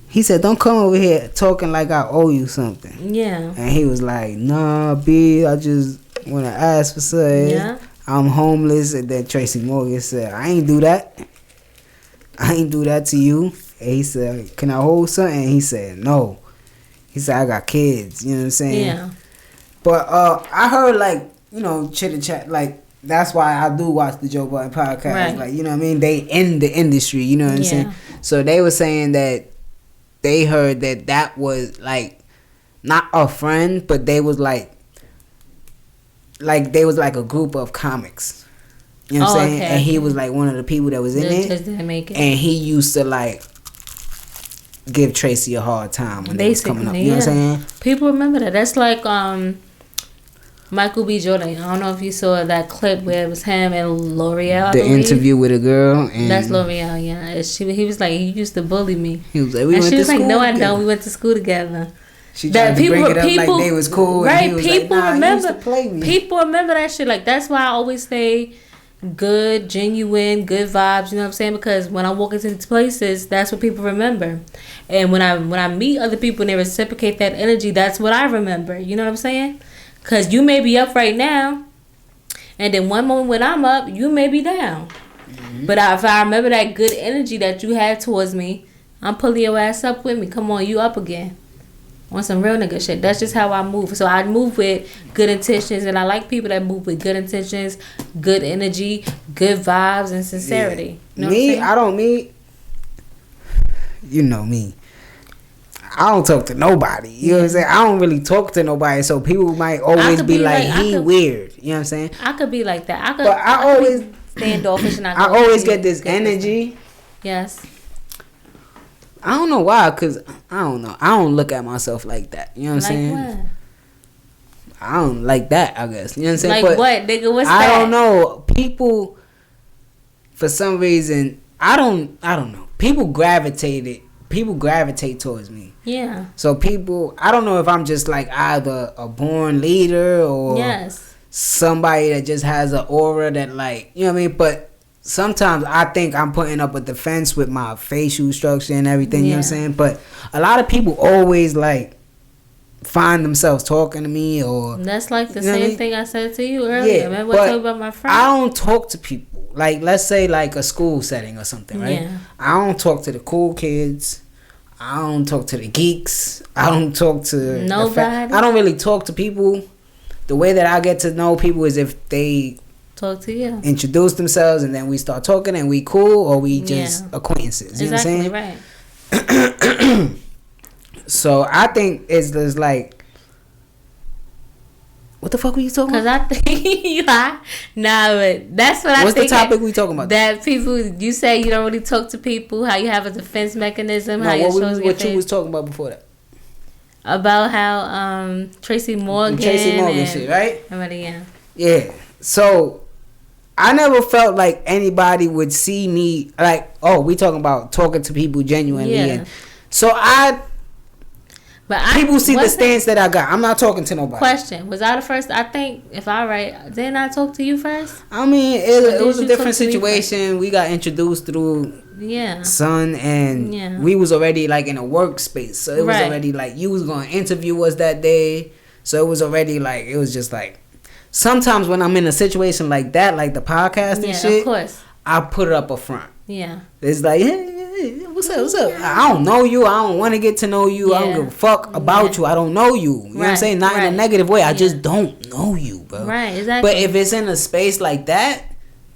He said, "Don't come over here talking like I owe you something." Yeah. And he was like, "Nah, B, I just want to ask for something. Yeah. I'm homeless." And then Tracy Morgan said, "I ain't do that. I ain't do that to you." And he said, "Can I hold something?" And he said, "No." He said, "I got kids." You know what I'm saying? Yeah. But I heard, like, you know, chitter chat, like, that's why I do watch the Joe Budden podcast. Right. Like, you know what I mean? They in the industry, you know what I'm saying? So they were saying that they heard that was, like, not a friend, but they was like they was like a group of comics. You know what I'm saying? Okay. And he was like one of the people that was in it. Just didn't make it. And he used to, like, give Tracy a hard time when they was coming up. You know what I'm saying? People remember that. That's like Michael B. Jordan. I don't know if you saw that clip where it was him and L'Oreal. The interview with a girl. And that's L'Oreal, yeah. He was like, he used to bully me. He was like, and she was like, no, I don't. We went to school together. She tried to bring it up like they was cool. Right, and he was people like, nah, remember. He used to play me. People remember that shit. Like, that's why I always say good, genuine, good vibes. You know what I'm saying? Because when I walk into these places, that's what people remember. And when I meet other people and they reciprocate that energy, that's what I remember. You know what I'm saying? Because you may be up right now, and then one moment when I'm up, you may be down. Mm-hmm. But if I remember that good energy that you had towards me, I'm pulling your ass up with me. Come on, you up again. On some real nigga shit. That's just how I move. So I move with good intentions, and I like people that move with good intentions, good energy, good vibes, and sincerity. Yeah. You know You know me. I don't talk to nobody. You know what I'm saying? I don't really talk to nobody, so people might always be like, he weird. You know what I'm saying? I could be like that. But I always standoffish, and I always get this energy. Yes. I don't know why, because I don't know. I don't look at myself like that. You know what I'm saying? What? I don't like that, I guess. You know what I'm saying? Like but what, nigga? What's that? I don't know. People, for some reason, I don't know. People gravitate towards me. Yeah. So people, I don't know if I'm just like either a born leader or somebody that just has an aura that, like, you know what I mean? But sometimes I think I'm putting up a defense with my facial structure and everything, you know what I'm saying? But a lot of people always, like, find themselves talking to me or... That's like the same thing I said to you earlier. Yeah, remember what I told you about my friend? I don't talk to people. Like, let's say, like, a school setting or something, right? Yeah. I don't talk to the cool kids. I don't talk to the geeks. I don't talk to... Nobody? I don't really talk to people. The way that I get to know people is if they... talk to you. Introduce themselves and then we start talking and we cool or we just acquaintances. You know what I'm saying? Right. So I think it's just like... What the fuck were you talking about? Because I think but that's what I think. What's the topic we talking about? That people, you say you don't really talk to people, how you have a defense mechanism. No, what you was talking about before that? About how Tracy Morgan shit, right? Yeah. So I never felt like anybody would see me like, oh, we talking about talking to people genuinely. Yeah. And so people see the stance that I got. I'm not talking to nobody. Question. Was I the first? I think, if I right, didn't I talk to you first? I mean, it was a different situation. We got introduced through Son, and we was already, like, in a workspace. So it was already, like, you was going to interview us that day. So it was already, like, it was just, like, sometimes when I'm in a situation like that, like the podcast and shit, of course, I put it up a front. Yeah. It's like, hey, what's up? I don't know you. I don't want to get to know you. I don't give a fuck about you. I don't know you. You know what I'm saying? Not in a negative way. I just don't know you, bro. Right, exactly. But if it's in a space like that,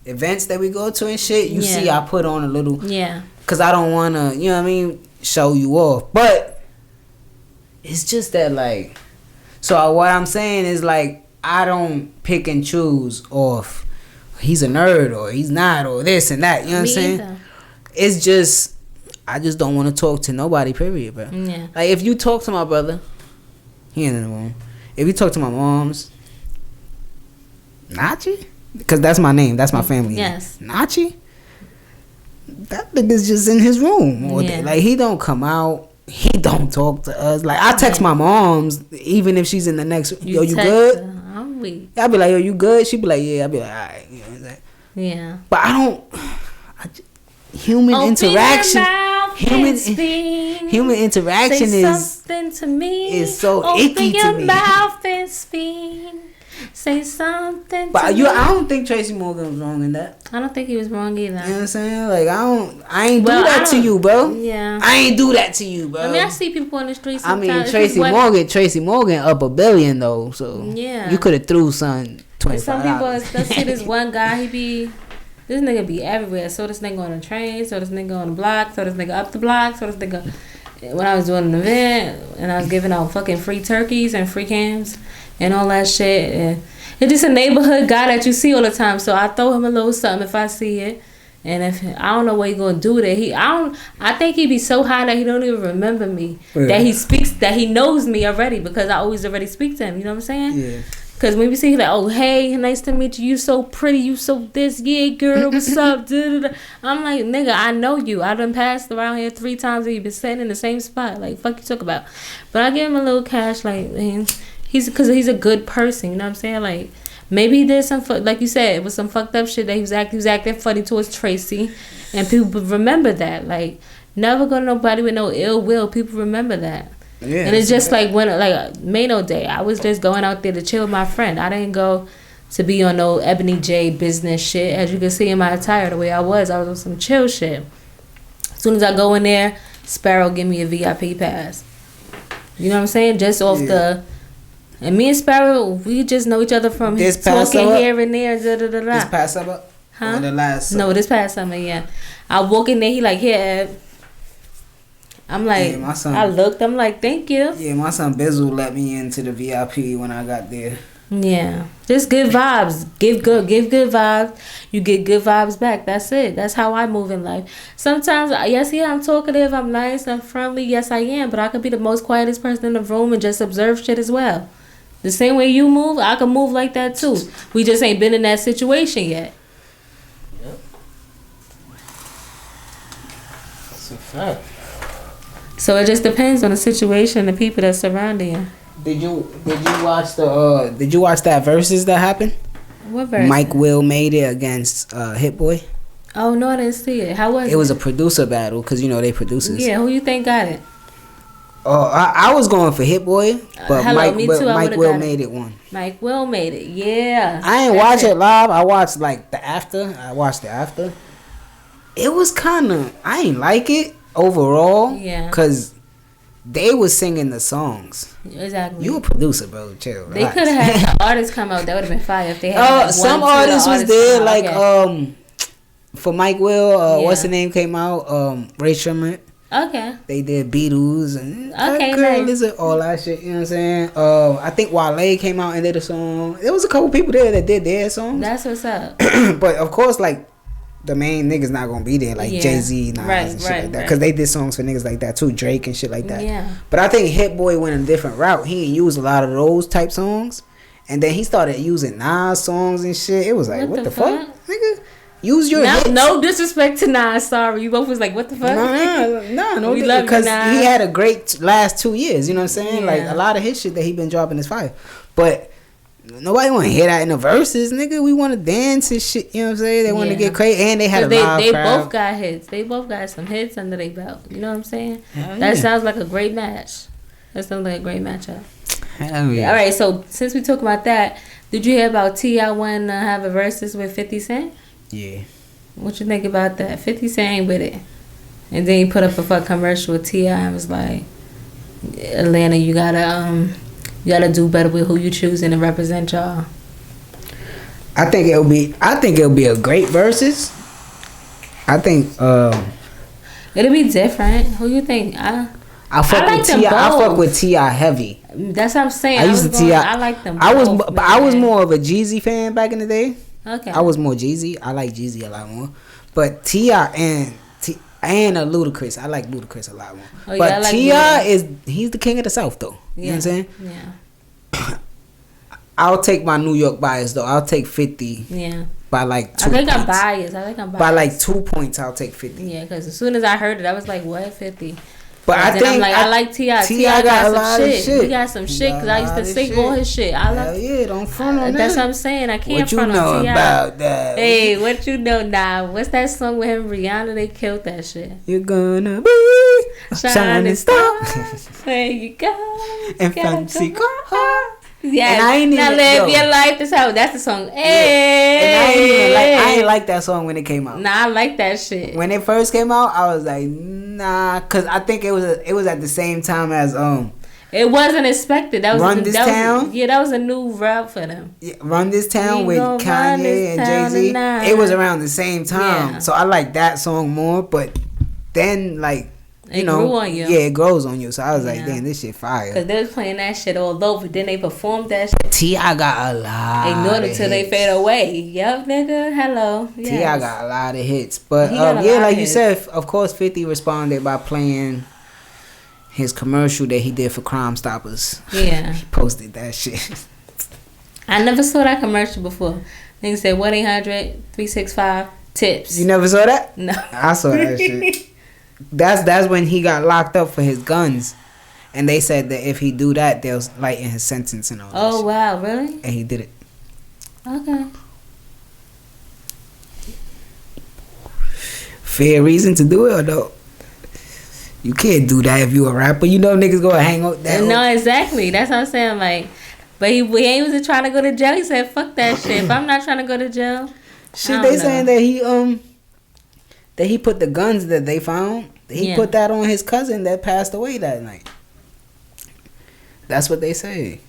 events that we go to and shit, you see I put on a little... Yeah. Because I don't want to, you know what I mean, show you off. But it's just that, like... So what I'm saying is, like, I don't pick and choose off... He's a nerd or he's not or this and that. You know what I'm saying? Either. It's just, I just don't want to talk to nobody, period, bro. Yeah. Like, if you talk to my brother, he ain't in the room. If you talk to my moms, Nachi? Because that's my name. That's my family name. Yes. Nachi? That nigga's just in his room all day. Like, he don't come out. he don't talk to us. Like I text my moms even if she's in the next. Yo, you good? I'm weak. I'll be like, yo, you good? She be like, yeah. I'll be like, all right. You know what I'm saying? Yeah. But I don't. Human interaction. Human interaction Say is something to me. Is so icky to me. Open your mouth and speak. Say something. But to me. I don't think Tracy Morgan was wrong in that. I don't think he was wrong either. You know what I'm saying? Like I ain't do that to you, bro. Yeah. I ain't do that to you, bro. I mean, I see people on the streets. I mean, Tracy Morgan up $1 billion though, so yeah, you could have threw son $25. Some people, let's see this one guy. This nigga be everywhere. So this nigga on the train. So this nigga on the block. So this nigga up the block. So this nigga. When I was doing an event and I was giving out fucking free turkeys and free cams and all that shit, and it's just a neighborhood guy that you see all the time. So I throw him a little something if I see it. And if I don't know what he gonna do with it, I think he be so high that he don't even remember me. Yeah. That he knows me already because I always already speak to him. You know what I'm saying? Yeah. Cause when we see like, oh hey, nice to meet you. You so pretty. You so this. Yeah, girl. What's up? I'm like, nigga, I know you. I done passed around here 3 times and you been sitting in the same spot. Like, fuck you talk about. But I give him a little cash. Like, man, he's a good person. You know what I'm saying? Like. Maybe he did some, like you said, it was some fucked up shit that he was acting funny towards Tracy. And people remember that. Like, never go to nobody with no ill will. People remember that. Yeah, and it's just like when, like, Mano Day, I was just going out there to chill with my friend. I didn't go to be on no Ebony J business shit. As you can see in my attire, the way I was on some chill shit. As soon as I go in there, Sparrow give me a VIP pass. You know what I'm saying? Just off the... And me and Sparrow, we just know each other from this talking here and there. This past summer? Huh? Or the last summer? No, this past summer, yeah. I walk in there, he like, here, I'm like, yeah, my son, I looked, I'm like, thank you. Yeah, my son Bizzle let me into the VIP when I got there. Yeah. Just good vibes. Give good vibes. You get good vibes back. That's it. That's how I move in life. Sometimes, yes, yeah, I'm talkative, I'm nice, I'm friendly. Yes, I am. But I could be the most quietest person in the room and just observe shit as well. The same way you move, I can move like that too. We just ain't been in that situation yet. Yep. That's a fact. So it just depends on the situation, the people that surround you. Did you watch that versus that happened? What versus? Mike Will made it against Hit Boy. Oh no, I didn't see it. How was it? It was a producer battle because they producers. Yeah, who you think got it? Oh, I was going for Hit Boy, but Mike Will made it one. Mike Will made it, yeah. I ain't watch it live. I watched the after. It was kind of, I ain't like it overall. Yeah. Because they was singing the songs. Exactly. You a producer, bro. Chill. They could have had the artists come out. That would have been fire if they had some artists was there, like, for Mike Will, what's the name came out? Ray Sherman. Okay. They did Beatles and nice. All that shit. You know what I'm saying? I think Wale came out and did a song. There was a couple people there that did their songs. That's what's up. But of course, like the main niggas not gonna be there, like Jayz, Nas, and shit like that, because they did songs for niggas like that too, Drake and shit like that. Yeah. But I think Hit Boy went a different route. He didn't use a lot of those type songs, and then he started using Nas songs and shit. It was like, what the fuck, nigga? Use your hits. No disrespect to Nas. Sorry, you both was like, what the fuck? No, because he had a great last 2 years. You know what I'm saying? Yeah. Like a lot of his shit that he been dropping is fire, but nobody want to hear that in the verses, nigga. We want to dance and shit. You know what I'm saying? They want to get crazy, and they had a live crowd. Both got hits. They both got some hits under their belt. You know what I'm saying? That sounds like a great match. That sounds like a great matchup. Hell yeah. All right, so since we talk about that, did you hear about T.I. wanting to have a versus with 50 Cent? Yeah. What you think about that? 50 Cent ain't with it. And then he put up a fuck commercial with T.I. and was like, Atlanta, you gotta do better with who you choosing to represent y'all. I think it'll be a great versus. I think it'll be different. Who you think? I fuck with T.I. heavy. That's what I'm saying. I like them. I was more of a Jeezy fan back in the day. Okay. I was more Jayz. I like Jayz a lot more, but T.I. and Ludacris. I like Ludacris a lot more. Oh, but like T.I. he's the king of the South though. You know what I'm saying? Yeah. I'll take my New York bias though. I'll take 50. Yeah. By like 2 points. I'm biased. By like 2 points, I'll take 50. Yeah, because as soon as I heard it, I was like, what 50? But I think I'm like, I like T.I. T.I. got some shit. He got some shit because I used to sing all his shit. I love. Yeah, don't front on that. That's what I'm saying. I can't front on T.I. What you know about that? Hey, what you know now? What's that song with him? Rihanna, they killed that shit. You're gonna be shining star. There you go. And fancy car. Yeah, and I ain't now even, live your life. That's the song. Hey, and I ain't like that song when it came out. Nah, I like that shit. When it first came out, I was like, nah, cause I think it was at the same time as It wasn't expected. That was Run This Town. That was a new route for them. Yeah, Run This Town with Kanye and Jayz. It was around the same time, so I like that song more. But then like. It grew on you. Yeah, it grows on you. So I was like, damn, this shit fire. Because they was playing that shit all over. Then they performed that shit. T.I. got a lot. Ignored it till they fade away. Yup, nigga. Hello. Yes. T.I. got a lot of hits. But like you said, of course, 50 responded by playing his commercial that he did for Crime Stoppers. Yeah. He posted that shit. I never saw that commercial before. Nigga said 1-800-365-TIPS. You never saw that? No. I saw that shit. That's when he got locked up for his guns, and they said that if he do that, they'll lighten his sentence and all that. Oh wow, really? And he did it. Okay. Fair reason to do it or no? You can't do that if you a rapper. You know niggas gonna hang out that. No, exactly. That's what I'm saying. Like, but he wasn't trying to go to jail. He said, "Fuck that shit. If I'm not trying to go to jail." Shit, they saying that he put the guns that they found. He put that on his cousin that passed away that night. That's what they say.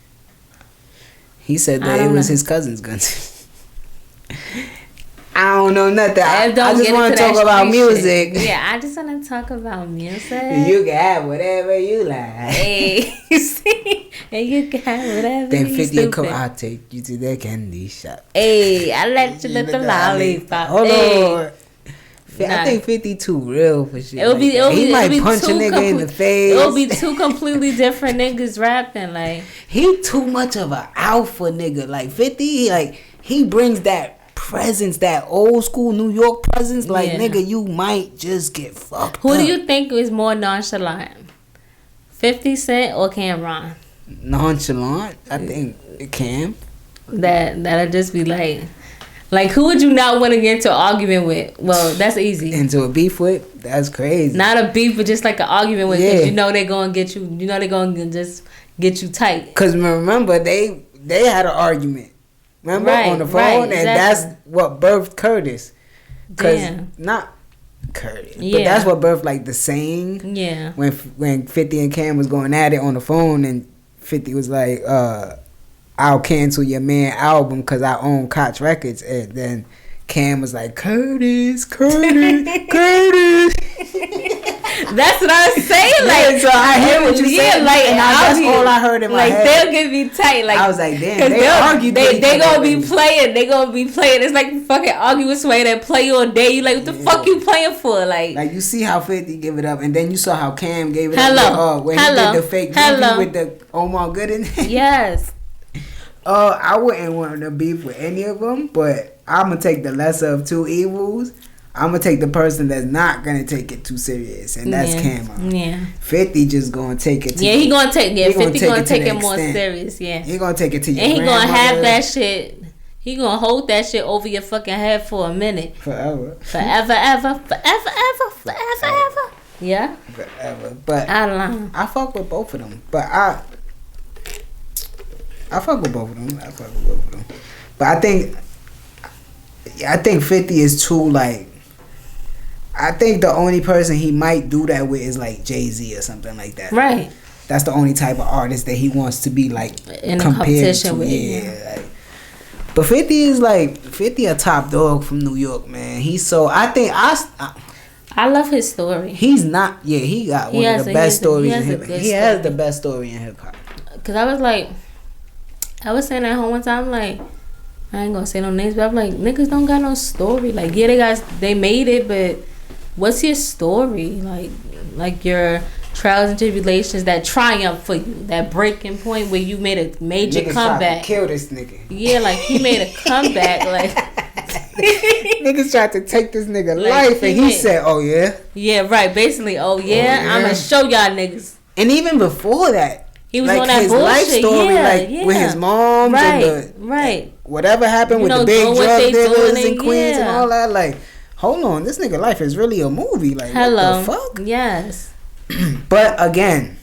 He said that it was his cousin's guns. I don't know nothing. I just want to talk about music. Shit. Yeah, I just want to talk about music. You can have whatever you like. Hey, you see? And you can have whatever then you 50 come, I'll take you to the candy shop. Hey, I let you lick the lollipop. Hold on. I think 52 real for shit. He might punch a nigga in the face. It'll be two completely different niggas rapping. Like, he too much of an alpha nigga. Like 50, he brings that presence, that old school New York presence. Like nigga, you might just get fucked. Who do you think is more nonchalant, 50 Cent or Cameron? Nonchalant, I think Cam. That'll just be like, who would you not want to get into an argument with? Well, that's easy. Into a beef with? That's crazy. Not a beef, but just like an argument with. Because you know they're going to get you. You know they're going to just get you tight. Because remember, they had an argument. Remember? On the phone? Exactly. And that's what birthed Curtis. Because not Curtis. Yeah. But that's what birthed like the saying. Yeah. When 50 and Cam was going at it on the phone and 50 was like, I'll cancel your man album because I own Koch Records. And then Cam was like, Curtis. Curtis. That's what I was saying. Like, so I hear what you said. Like, and that's all I heard in my head. Like, they'll get me tight. Like, I was like, damn, they argued. They gonna be playing. They gonna be playing. It's like fucking arguing with somebody that play all day. You like, what the fuck you playing for? Like you see how 50 give it up, and then you saw how Cam gave it up. When he did the fake movie with the Omar Gooden. Yes. I wouldn't want to beef with any of them, but I'm gonna take the lesser of two evils. I'm gonna take the person that's not gonna take it too serious, and that's Cam. Yeah. 50 just gonna take it. He gonna take. Yeah, 50 gonna take it more serious. Yeah. He gonna take it to your. And he gonna have that shit. He gonna hold that shit over your fucking head for a minute. Forever. Forever. Yeah. Forever. But I don't know. I fuck with both of them. But I fuck with both of them. But I think 50 is too like. I think the only person he might do that with is like Jayz or something like that. Right. That's the only type of artist that he wants to be like in a competition with. Yeah. Like, but 50 is like 50 a top dog from New York, man. He's so I love his story. He's not. Yeah, he got one of the best stories in hip hop. He has the best story in hip hop. Cause I was saying at home one time, like, I ain't gonna say no names, but I'm like, niggas don't got no story. Like, yeah, they made it, but what's your story? Like your trials and tribulations, that triumph for you, that breaking point where you made a major comeback. Kill this nigga. Yeah, like he made a comeback. Like Niggas tried to take this nigga life, and he said, "Oh yeah." Yeah, right. Basically, oh yeah. I'm gonna show y'all niggas. And even before that, he was on that his bullshit. life story, with his moms and whatever happened with the big drug dealers in Queens and all that. Like, hold on, this nigga life is really a movie. Like, what the fuck? Yes. But again,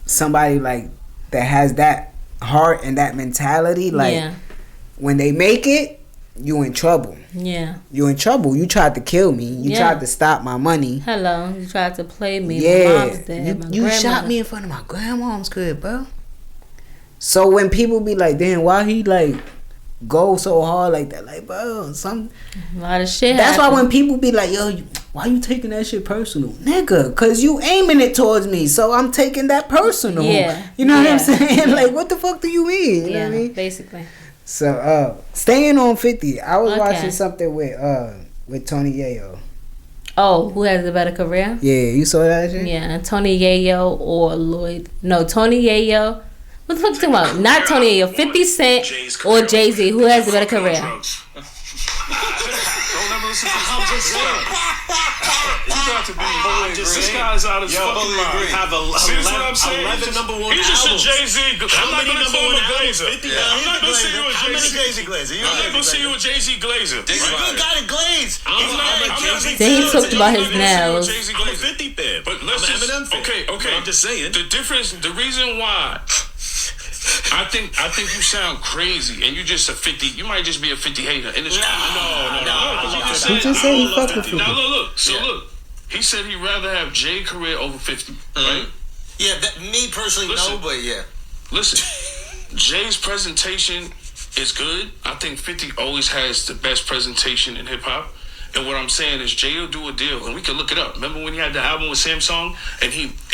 somebody like that has that heart and that mentality, like when they make it, you in trouble. Yeah. You in trouble. You tried to kill me. You tried to stop my money. Hello. You tried to play me. Yeah. My mom's dead. You shot me in front of my grandmom's crib, bro. So when people be like, damn, why he like go so hard like that? Like, bro, a lot of shit. That's why when people be like, yo, why you taking that shit personal? Nigga, cause you aiming it towards me, so I'm taking that personal. Yeah. You know what I'm saying? Like, what the fuck do you mean? You know what I mean? Basically. So, staying on 50, I was watching something with Tony Yayo. Oh, who has a better career? Yeah, you saw that shit? Yeah, Tony Yayo or Lloyd. No, Tony Yayo. What the fuck you talking about? Not Tony Yayo. 50 Cent or Jayz. Who has a better career? Don't ever listen to I'm just saying. You got to be. This guy's out of his fucking mind. Have 11 number one He's just a albums. Jay-Z. I'm not going to call him a Glazer. I'm not going to see you a Jay-Z Glazer. I'm not going to see you a Jay-Z Glazer. You got a glaze. Then he talked about his nails. I'm a 50 fan. But listen, I'm an Eminem fan. Okay. I'm just saying. The difference, the reason why I think you sound crazy, and you just a 50. You might just be a 50 hater. And it's no. He just said he fuck with 50. Now look. So look, he said he'd rather have Jay career over 50, right? Yeah, me personally, no, but yeah. Listen, Jay's presentation is good. I think 50 always has the best presentation in hip hop. And what I'm saying is Jay will do a deal, and we can look it up. Remember when he had the album with Samsung, and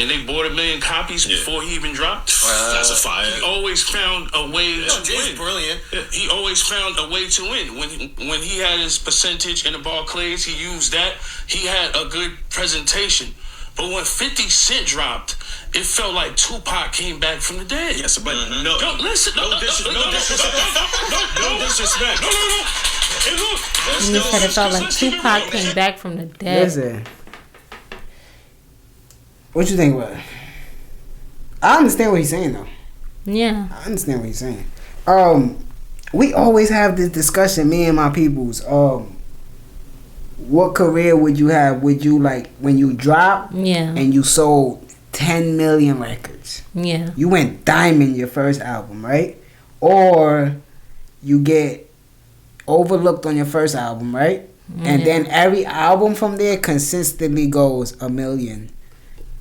they bought 1 million copies before he even dropped? That's a fire. He always found a way to Jay's win. Brilliant. He always found a way to win. When he had his percentage in the Barclays, he used that. He had a good presentation. But when 50 Cent dropped, it felt like Tupac came back from the dead. Yes, but no. Don't listen. No disrespect. No. Hey, look. And he said it felt like Tupac came back from the dead. Listen. What you think about it? I understand what he's saying, though. Yeah. I understand what he's saying. We always have this discussion, me and my peoples. What career would you have? Would you like when you drop and you sold 10 million records? Yeah. You went diamond your first album, right? Or you get overlooked on your first album, right? And then every album from there consistently goes 1 million,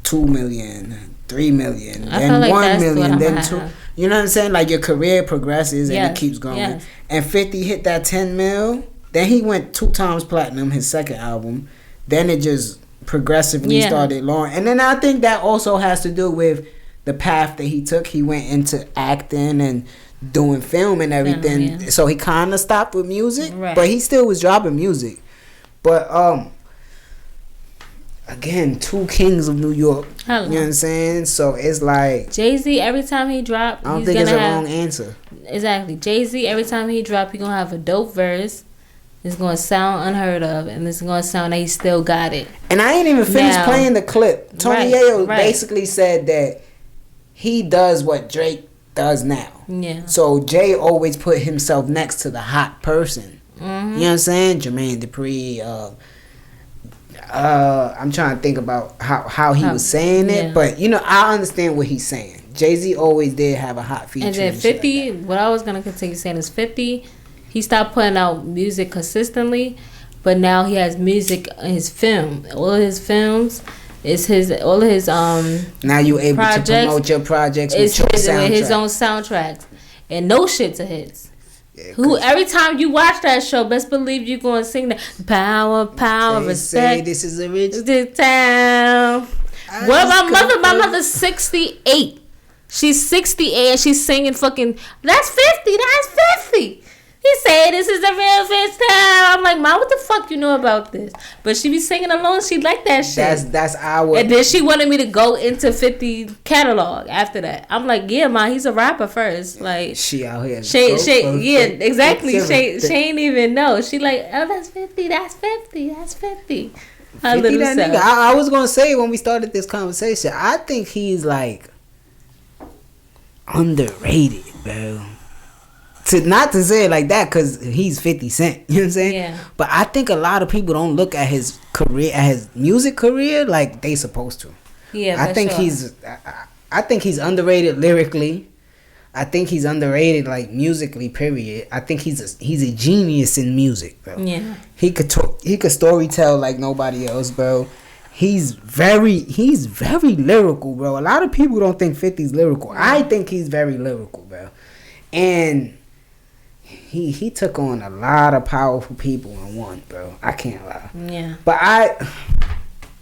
2 million, 3 million, then 1 million, then 2. You know what I'm saying? Like your career progresses and it keeps going. Yes. And 50 hit that 10 mil. Then he went 2 times platinum, his second album. Then it just progressively started lowering. And then I think that also has to do with the path that he took. He went into acting and doing film and everything. So he kind of stopped with music, but he still was dropping music. But again, 2 kings of New York. Hello. You know what I'm saying? So it's like Jay-Z, every time he drop, I don't think it's a wrong answer. Exactly. Jay-Z, every time he drop, he gonna have a dope verse. It's gonna sound unheard of, and it's gonna sound that he still got it. And I ain't even finished playing the clip. Tony Yayo basically said that he does what Drake does now. Yeah. So Jay always put himself next to the hot person. You know what I'm saying? Jermaine Dupri. I'm trying to think about how he was saying it, but you know I understand what he's saying. Jay-Z always did have a hot feature. And then 50, what I was gonna continue saying is 50. He stopped putting out music consistently, but now he has music in his film. All of his films is all of his now you able to promote your projects with your soundtrack. His own soundtracks, and no shit to hits. Yeah, who every time you watch that show, best believe you're gonna sing that power, respect. Say this is a rich town. What about mother? My mother's 68. She's 68 and she's singing fucking. That's 50. That's 50. He said this is the real Vince now. I'm like, Mom, what the fuck you know about this? But she be singing along. She like that shit. That's our. And then she wanted me to go into 50 catalog after that. I'm like, yeah, Ma, he's a rapper first. Like she out here. Yeah, exactly. She ain't even know. She like, oh, that's 50. That's 50. That's 50. Her 50 little that self. nigga. I was gonna say when we started this conversation, I think he's like underrated, bro. Not to say it like that, because he's 50 Cent, you know what I'm saying? Yeah. But I think a lot of people don't look at his career, at his music career, like they supposed to. Yeah, I think he's underrated lyrically. I think he's underrated like musically. Period. I think he's a genius in music, bro. Yeah. He could storytell like nobody else, bro. He's very lyrical, bro. A lot of people don't think 50's lyrical. I think he's very lyrical, bro. And he took on a lot of powerful people in one, bro. I can't lie. Yeah. But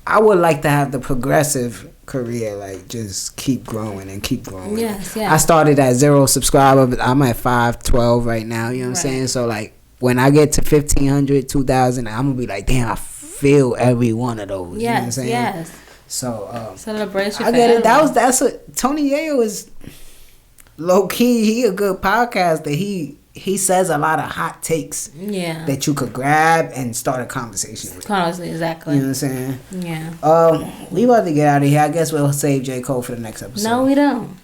I would like to have the progressive career, like just keep growing and keep growing. Yes. I started at 0 subscriber, but I'm at 512 right now. You know what I'm saying? So like when I get to 1,500, 2,000, I'm gonna be like, damn, I feel every one of those. Yes. You know what I'm saying? Yes. So celebration. I get it. That's what Tony Yayo is. Low key, he a good podcaster. He says a lot of hot takes. Yeah. That you could grab and start a conversation with. Exactly. You know what I'm saying? Yeah. We about to get out of here. I guess we'll save J.Cole for the next episode. No, we don't.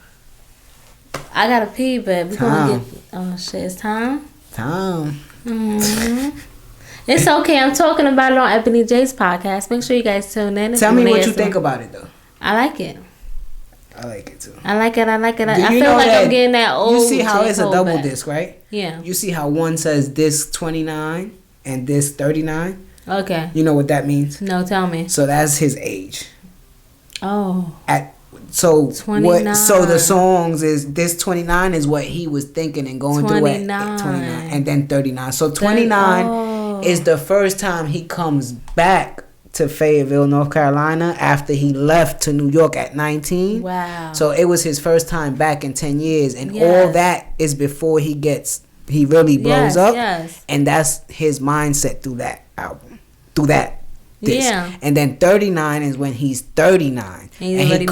I gotta pee, but we're gonna get. Oh shit! It's time. Mm-hmm. It's okay. I'm talking about it on Ebony J's podcast. Make sure you guys tune in. Tell me what you think about it, though. I like it. I like it too. I like it. I feel like that I'm getting that old. You see how it's a double back. disc, right? Yeah. You see how one says disc 29 and disc 39? Okay. You know what that means? No, tell me. So that's his age. Oh. So 29. So the songs is this 29 is what he was thinking and going through at 29, and then 39. So 29 is the first time he comes back to Fayetteville, North Carolina, after he left to New York at 19. Wow. So it was his first time back in 10 years, and all that is before he really blows up. Yes. And that's his mindset through that album, through that disc. Yeah. And then 39 is when he's 39, and he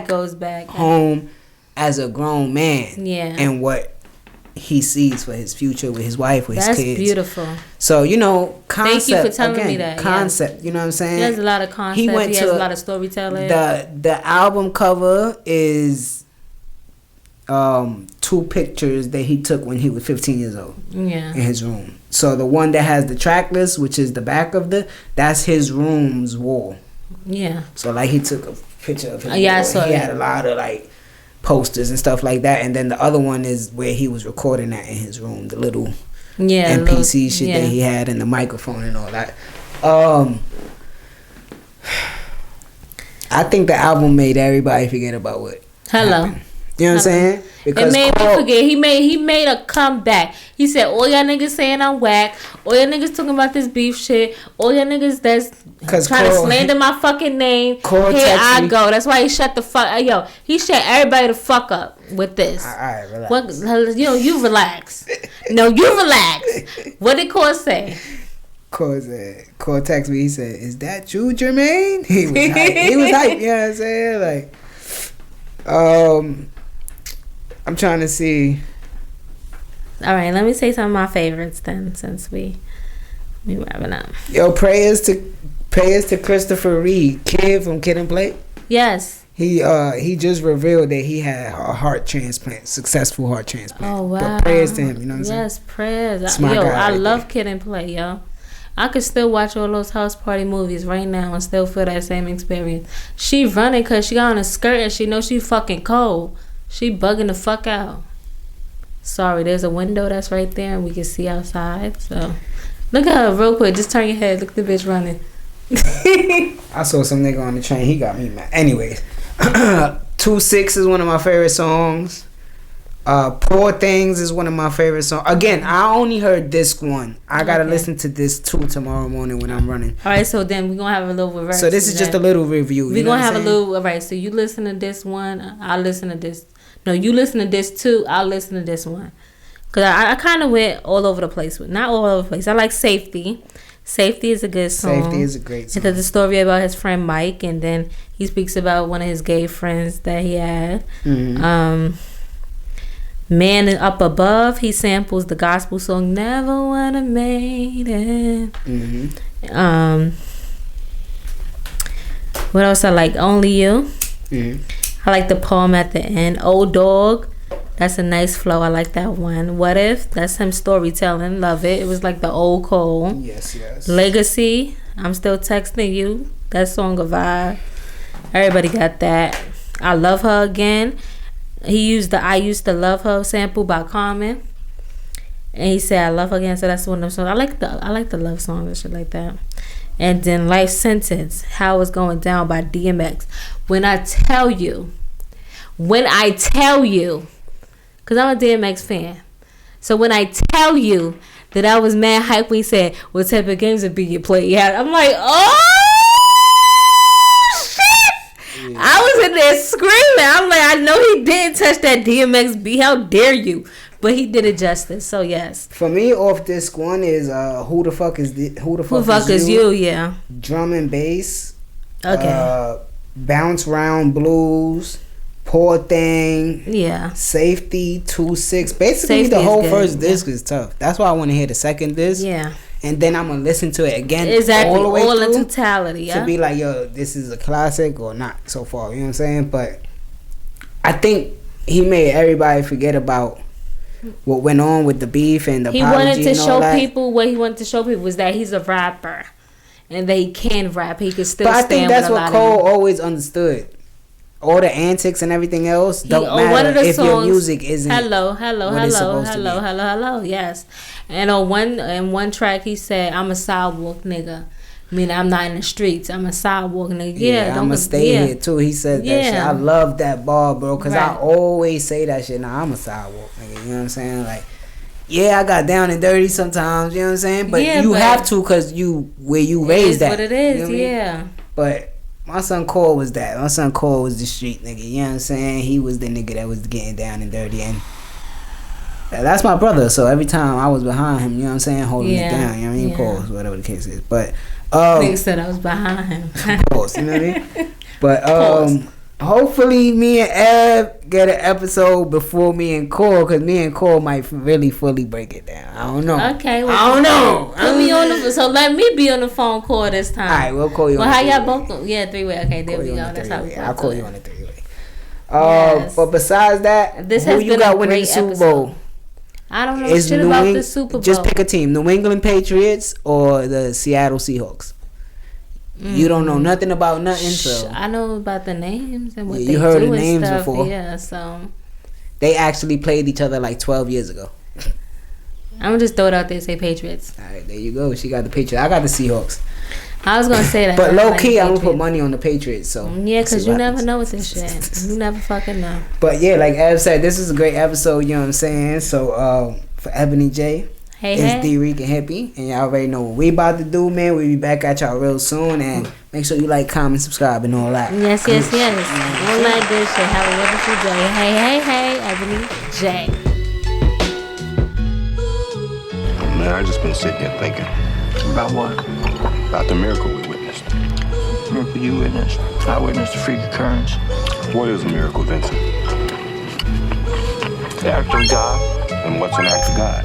goes back home as a grown man. Yeah. And what he sees for his future with his wife, with his kids. That's beautiful. So, concept. Thank you for telling me that. Concept, you know what I'm saying? He has a lot of concept. He has a lot of storytelling. The album cover is 2 pictures that he took when he was 15 years old. Yeah. In his room. So the one that has the track list, which is the back of that's his room's wall. Yeah. So like he took a picture of his wall. I saw he had a lot of like posters and stuff like that, and then the other one is where he was recording that in his room, the little MPC shit that he had, and the microphone and all that. I think the album made everybody forget about what happened. You know what I'm saying? Because it made me forget. He made a comeback. He said, all y'all niggas saying I'm whack. All y'all niggas talking about this beef shit. All y'all niggas that's trying to slander my fucking name. Here I go. That's why he shut the fuck. Yo, he shut everybody the fuck up with this. All right, relax. You relax. No, you relax. What did Cole say? Cole texted me. He said, "Is that you, Jermaine?" He was hype. You know what I'm saying? Like, I'm trying to see. All right, let me say some of my favorites then, since we wrapping up. Yo, prayers to Christopher Reed, kid from Kid and Play. Yes. He just revealed that he had a heart transplant, successful heart transplant. Oh wow! But prayers to him, you know what I'm saying? Yes, prayers. I love Kid and Play, yo. I could still watch all those house party movies right now and still feel that same experience. She running because she got on a skirt and she knows she fucking cold. She bugging the fuck out. Sorry, there's a window that's right there and we can see outside. So look at her real quick. Just turn your head. Look at the bitch running. I saw some nigga on the train. He got me mad. Anyways, 2-6 is one of my favorite songs. Poor Things is one of my favorite songs. Again, I only heard disc 1. I gotta listen to disc 2 tomorrow morning when I'm running. All right, so then we're gonna have a little reverse. So this is just a little review. We're gonna have a little. All right, so you listen to this 1. I'll listen to this. No, you listen to this 2. I'll listen to this 1. Because I kind of went all over the place with, not all over the place. I like Safety. Safety is a good song. Safety is a great song. It's the story about his friend Mike, and then he speaks about one of his gay friends that he had. Mm-hmm. Man Up Above, he samples the gospel song Never Would Have Made It. Mm-hmm. What else I like? Only You. Mm-hmm. I like the poem at the end. Old Dog. That's a nice flow. I like that one. What If? That's him storytelling. Love it. It was like the old Cole. Yes. Legacy. I'm Still Texting You. That song a vibe. Everybody got that. I Love Her Again. He used the I Used to Love Her sample by Common. And he said I Love Her Again. So that's one of them songs. I like the love songs and shit like that. And then Life Sentence. How It's Going Down by DMX. When I tell you, because I'm a DMX fan. So when I tell you that I was mad hype when he said, what type of games would be you play? Yeah, I'm like, oh, shit. Yeah. I was in there screaming. I'm like, I know he didn't touch that DMX beat. How dare you? But he did it justice. So, yes. For me, off disc one is Who the Fuck Is You? Yeah. Drum and Bass. Okay. Bounce Round Blues. Poor Thing, yeah. Safety, 2-6. Basically, Safety the whole good. first disc is tough. That's why I want to hear the second disc. Yeah. And then I'm going to listen to it again. Exactly. All the way all through in totality, yeah. To be like, yo, this is a classic or not so far. You know what I'm saying? But I think he made everybody forget about what went on with the beef and the apology. He wanted to show people what he wanted to show people was that he's a rapper. And that he can rap. He can still stand. But I think that's what Cole always understood. All the antics and everything else don't matter if your music isn't. Hello. Yes, and on one track he said, "I'm a sidewalk nigga." I mean, I'm not in the streets. I'm a sidewalk nigga. Yeah, I'm gonna stay here too. He said that shit. I love that bar, bro, because I always say that shit. Now I'm a sidewalk nigga. You know what I'm saying? Like, yeah, I got down and dirty sometimes. You know what I'm saying? But you have to, because where you raised that. What it is, you know what I mean? But my son Cole was that. My son Cole was the street nigga. You know what I'm saying? He was the nigga that was getting down and dirty. And that's my brother. So every time I was behind him, you know what I'm saying? Holding it down. You know what I mean? Pause, whatever the case is. But nigga said I was behind him. Pause, you know what I mean? But hopefully me and Eb get an episode before me and Cole, because me and Cole might really fully break it down. I don't know. Okay. Well, I don't know. Put me on so let me be on the phone call this time. All right, we'll call you. Well, how y'all both? Yeah, 3-way. Okay, there we go. That's how we. I'll call you on the 3-way. But besides that, this who has you been got a winning the great Super episode. Bowl? I don't know shit about the Super Bowl. Just pick a team: New England Patriots or the Seattle Seahawks. You don't know nothing about nothing, so I know about the names and what they you heard do the names and stuff. before. Yeah, so they actually played each other like 12 years ago. I'm gonna just throw it out there and say Patriots. All right, there you go. She got the Patriots. I got the Seahawks. I was gonna say that, but low key, I'm gonna put money on the Patriots. So yeah, because you never know with this shit. You never fucking know. But yeah, like Ev said, this is a great episode. You know what I'm saying? So for Ebony J. It's Dricanhippie, and y'all already know what we about to do, man. We'll be back at y'all real soon, and make sure you like, comment, subscribe, and all that. Yes. All that good shit. Have a wonderful day. Hey, Ebony J. Man, I just been sitting here thinking. About what? About the miracle we witnessed. Miracle you witnessed? I witnessed a freak occurrence. What is a miracle, Vincent? The act of God. And what's an act of God?